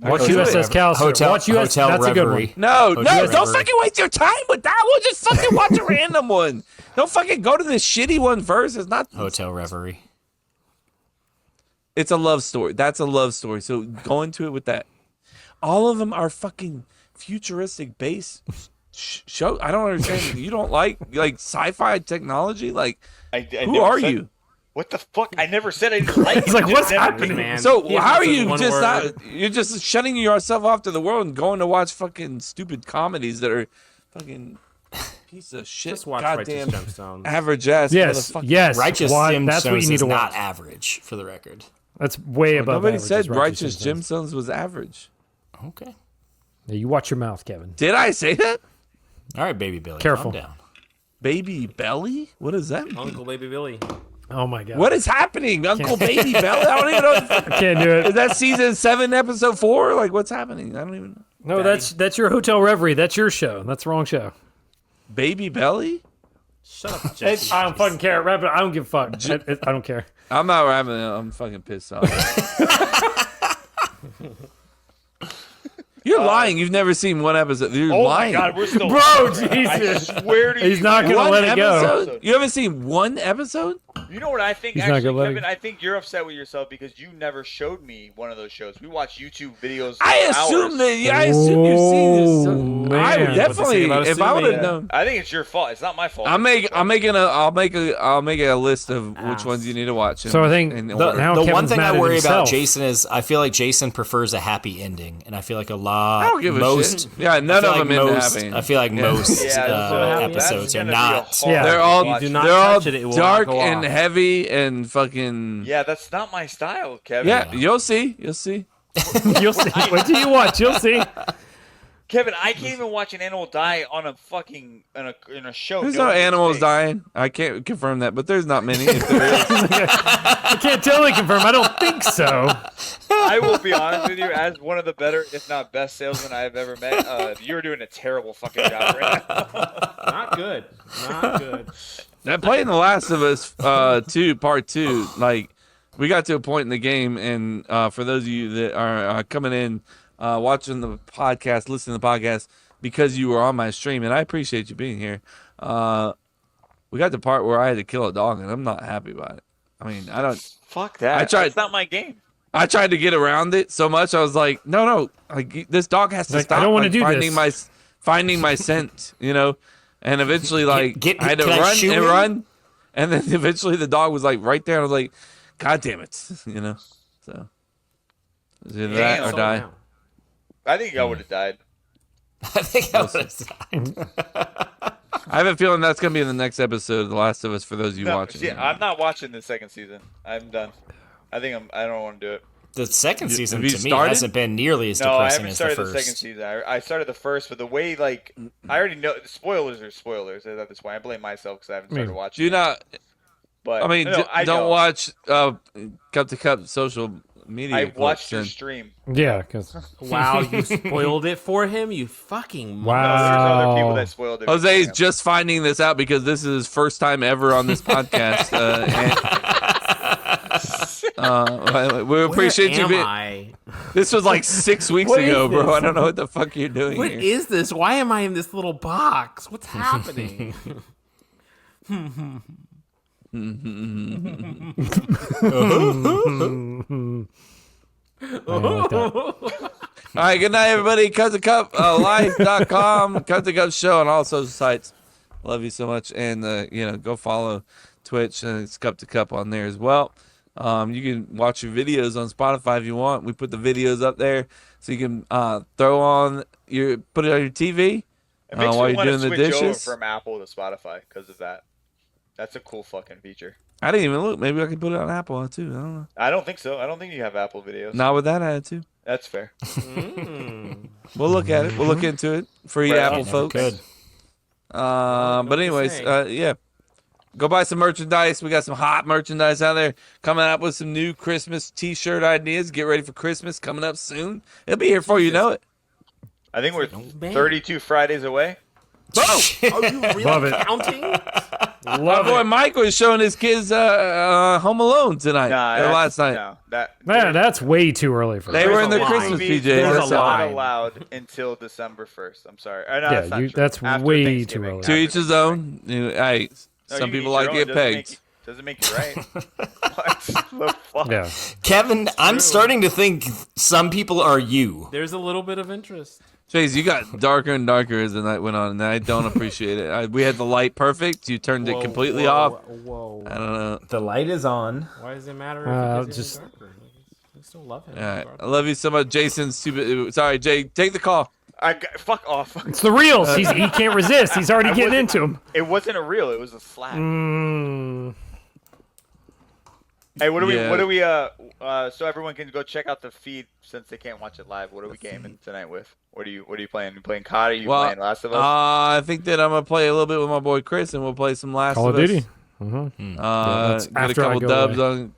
Watch Hotel USS Callister. Hotel- Watch US. Hotel That's a good one. Reverie. No, Hotel don't Reverie. fucking waste your time with that one. Just fucking watch a random one. Don't fucking go to the shitty one first. It's not. Hotel Reverie. It's a love story. That's a love story. So go into it with that. All of them are fucking futuristic base show. I don't understand. You don't like sci-fi technology? Like, I who never are said- you? What the fuck? I never said I didn't like it. It's like, Just what's never- happening? Man, So he how are said you one just word. not? You're just shutting yourself off to the world and going to watch fucking stupid comedies that are fucking piece of shit. Just watch Goddamn Righteous Gemstones. average ass. Yes. motherfucker. Yes. Righteous Why- Gemstones That's what you need is to not watch. average, for the record. That's way above Nobody average, said is Righteous Gemstones. Gemstones was average. Okay. Yeah, you watch your mouth, Kevin. Did I say that? All right, baby Billy. Careful. Calm down. Baby Belly? What does that mean? Uncle Baby Billy. Oh my god. What is happening, Uncle Baby Belly? I don't even know. What the fuck. I can't do Is it. that season 7, episode 4? Like, what's happening? I don't even know. No, that's your Hotel Reverie. That's your show. That's the wrong show. Baby Belly? Shut up, Jesse. I don't fucking care. Wrap it. I don't give a fuck. I don't care. I'm not rapping it. I'm fucking pissed off. You're lying. You've never seen one episode. You're Oh lying. my god, we're still. Bro, I Jesus. swear to He's you. not gonna One let it go. episode? You haven't seen one episode? You know what I think, He's not actually, gonna let Kevin? it- I think you're upset with yourself because you never showed me one of those shows. We watch YouTube videos. I for assume hours. that. Yeah, I assume you've seen this. Oh, I man. would What's it say definitely. about If I would assuming? have known. I think it's your fault. It's not my fault. I'll make a list of which Ass. ones you need to watch. So I think in the- order. now The one Kevin's thing mad I at worry about himself. Jason is I feel like Jason prefers a happy ending, and I feel like I don't give a most shit. Yeah, none I of feel them like end most, happy. I feel like Yeah. most Yeah, that's episodes are gonna be a not. hard Yeah. They're all watch. You do not they're all touch it, it will not dark go and off. heavy and fucking. Yeah, that's not my style, Kevin. Yeah, you'll see. You'll see. You'll see. Wait till you watch. You'll see. Kevin, I can't even watch an animal die on a fucking in a show. There's doing no this animals thing. dying. I can't confirm that, but there's not many. If there is. I can't totally confirm. I don't think so. I will be honest with you, as one of the better, if not best salesmen I have ever met, you're doing a terrible fucking job right now. Not good. Not good. That playing The Last of Us 2 Part 2, like we got to a point in the game, and for those of you that are coming in, watching the podcast, listening to the podcast, because you were on my stream, and I appreciate you being here. We got to the part where I had to kill a dog, and I'm not happy about it. I mean, I don't. Fuck that. I tried- It's not my game. I tried to get around it so much. I was like, no, like this dog has to Like, stop. I don't wanna like, do finding this. finding my scent, you know. And eventually, like, Get- I had to can I run shoot and him? run, and then eventually the dog was like right there. And I was like, God damn it, you know. So is it that Damn. or die? Now. I think I would have died. I think I was. I have a feeling that's gonna be in the next episode of The Last of Us for those of you No, watching. see, I'm not watching the second season. I'm done. I don't want to do it. The second season have to you me started? hasn't been nearly as No, I depressing haven't as the started the first. second season. I started the first, but the way, like, I already know spoilers are spoilers. At this point, I blame myself because I haven't started watching. Do not. But I mean, no, I don't know. watch Cup to Cup social media. I watched clips your in. stream. Yeah, because Wow, you spoiled it for him. You fucking No, there's other people wow. that spoiled it. Jose is just finding this out because this is his first time ever on this podcast. We appreciate Where you. am I? This was like 6 weeks What ago, is bro. this? I don't know what the fuck you're doing What here. is this? Why am I in this little box? What's happening? I like that. All right, good night, everybody. Cousin Cup, live.com, Cousin Cup Show on all social sites. Love you so much. And, go follow Twitch, and it's Cup to Cup on there as well. You can watch your videos on Spotify if you want. We put the videos up there so you can put it on your TV It makes while me you're want to doing the switch over dishes. from Apple to Spotify because of that. That's a cool fucking feature. I didn't even look. Maybe I could put it on Apple too. I don't know. I don't think so. I don't think you have Apple videos. Not with that attitude. That's fair. We'll look at it. We'll look into it for you Right Apple on. folks. Good. But anyways, yeah. Go buy some merchandise. We got some hot merchandise out there. Coming up with some new Christmas T-shirt ideas. Get ready for Christmas coming up soon. It'll be here before you know it. I think we're 32 Fridays away. Oh, Are you really Love it. counting? my boy Mike was showing his kids Home Alone tonight or last night. No, Man, that's way too early for They that. were in their lie. Christmas movies PJs. are That's all. not allowed until December 1st. I'm sorry. No, that's not true. that's After way Thanksgiving. too early. To each his own. Hey, No, some you people eat like your to own. get pegged. Doesn't make you right. What the fuck? Yeah. Kevin, I'm starting to think some people are you. There's a little bit of interest. Chase, you got darker and darker as the night went on, and I don't appreciate it. We had the light perfect. You turned it completely off. Whoa. I don't know. The light is on. Why does it matter if it gets just- even darker? I still love him. All right. I love you so much. Jason's stupid. Sorry, Jay. Take the call. Fuck off. It's the reels. He can't resist. He's already getting into them. It wasn't a reel. It was a slap. Mm. Hey, what do Yeah. we so everyone can go check out the feed since they can't watch it live. What are we gaming tonight with? What are you playing? You playing COD? Are you playing Last of Us? I think that I'm gonna play a little bit with my boy Chris, and we'll play some Last Call of of Us. Duty. Mm-hmm. That's Got a after I couple go dubs away. on.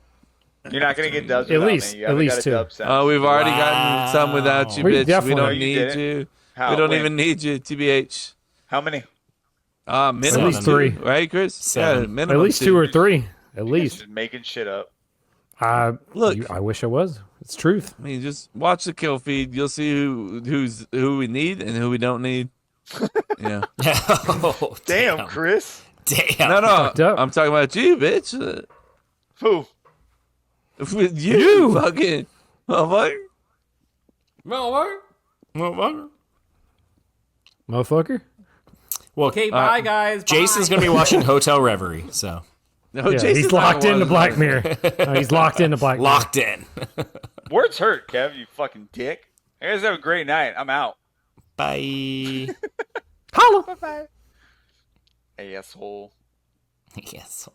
You're not gonna get dubs At without least- me. You at haven't least got a two. dub sound. We've already gotten some without you, We bitch. We definitely- don't No, you need didn't. you. How? We don't When? even need you, TBH. How many? Minimum At least three. two, right, Chris? Seven. Yeah, minimum At least two or three. At least. Just making shit up. Look. I wish I was. It's truth. I mean, just watch the kill feed. You'll see who we need and who we don't need. Yeah. Oh, Damn, Chris. Damn. No, Fucked up. I'm talking about you, bitch. Who? With you, fucking motherfucker. Motherfucker. Well, Okay, bye, guys. Jason's Bye. going to be watching Hotel Reverie, so. No, Yeah, Jason's he's not locked into one. Black Mirror. No, he's locked into Black Mirror. Locked in. Words hurt, Kev. You fucking dick. You guys have a great night. I'm out. Bye. Holla. Bye bye. Hey, asshole. Yes.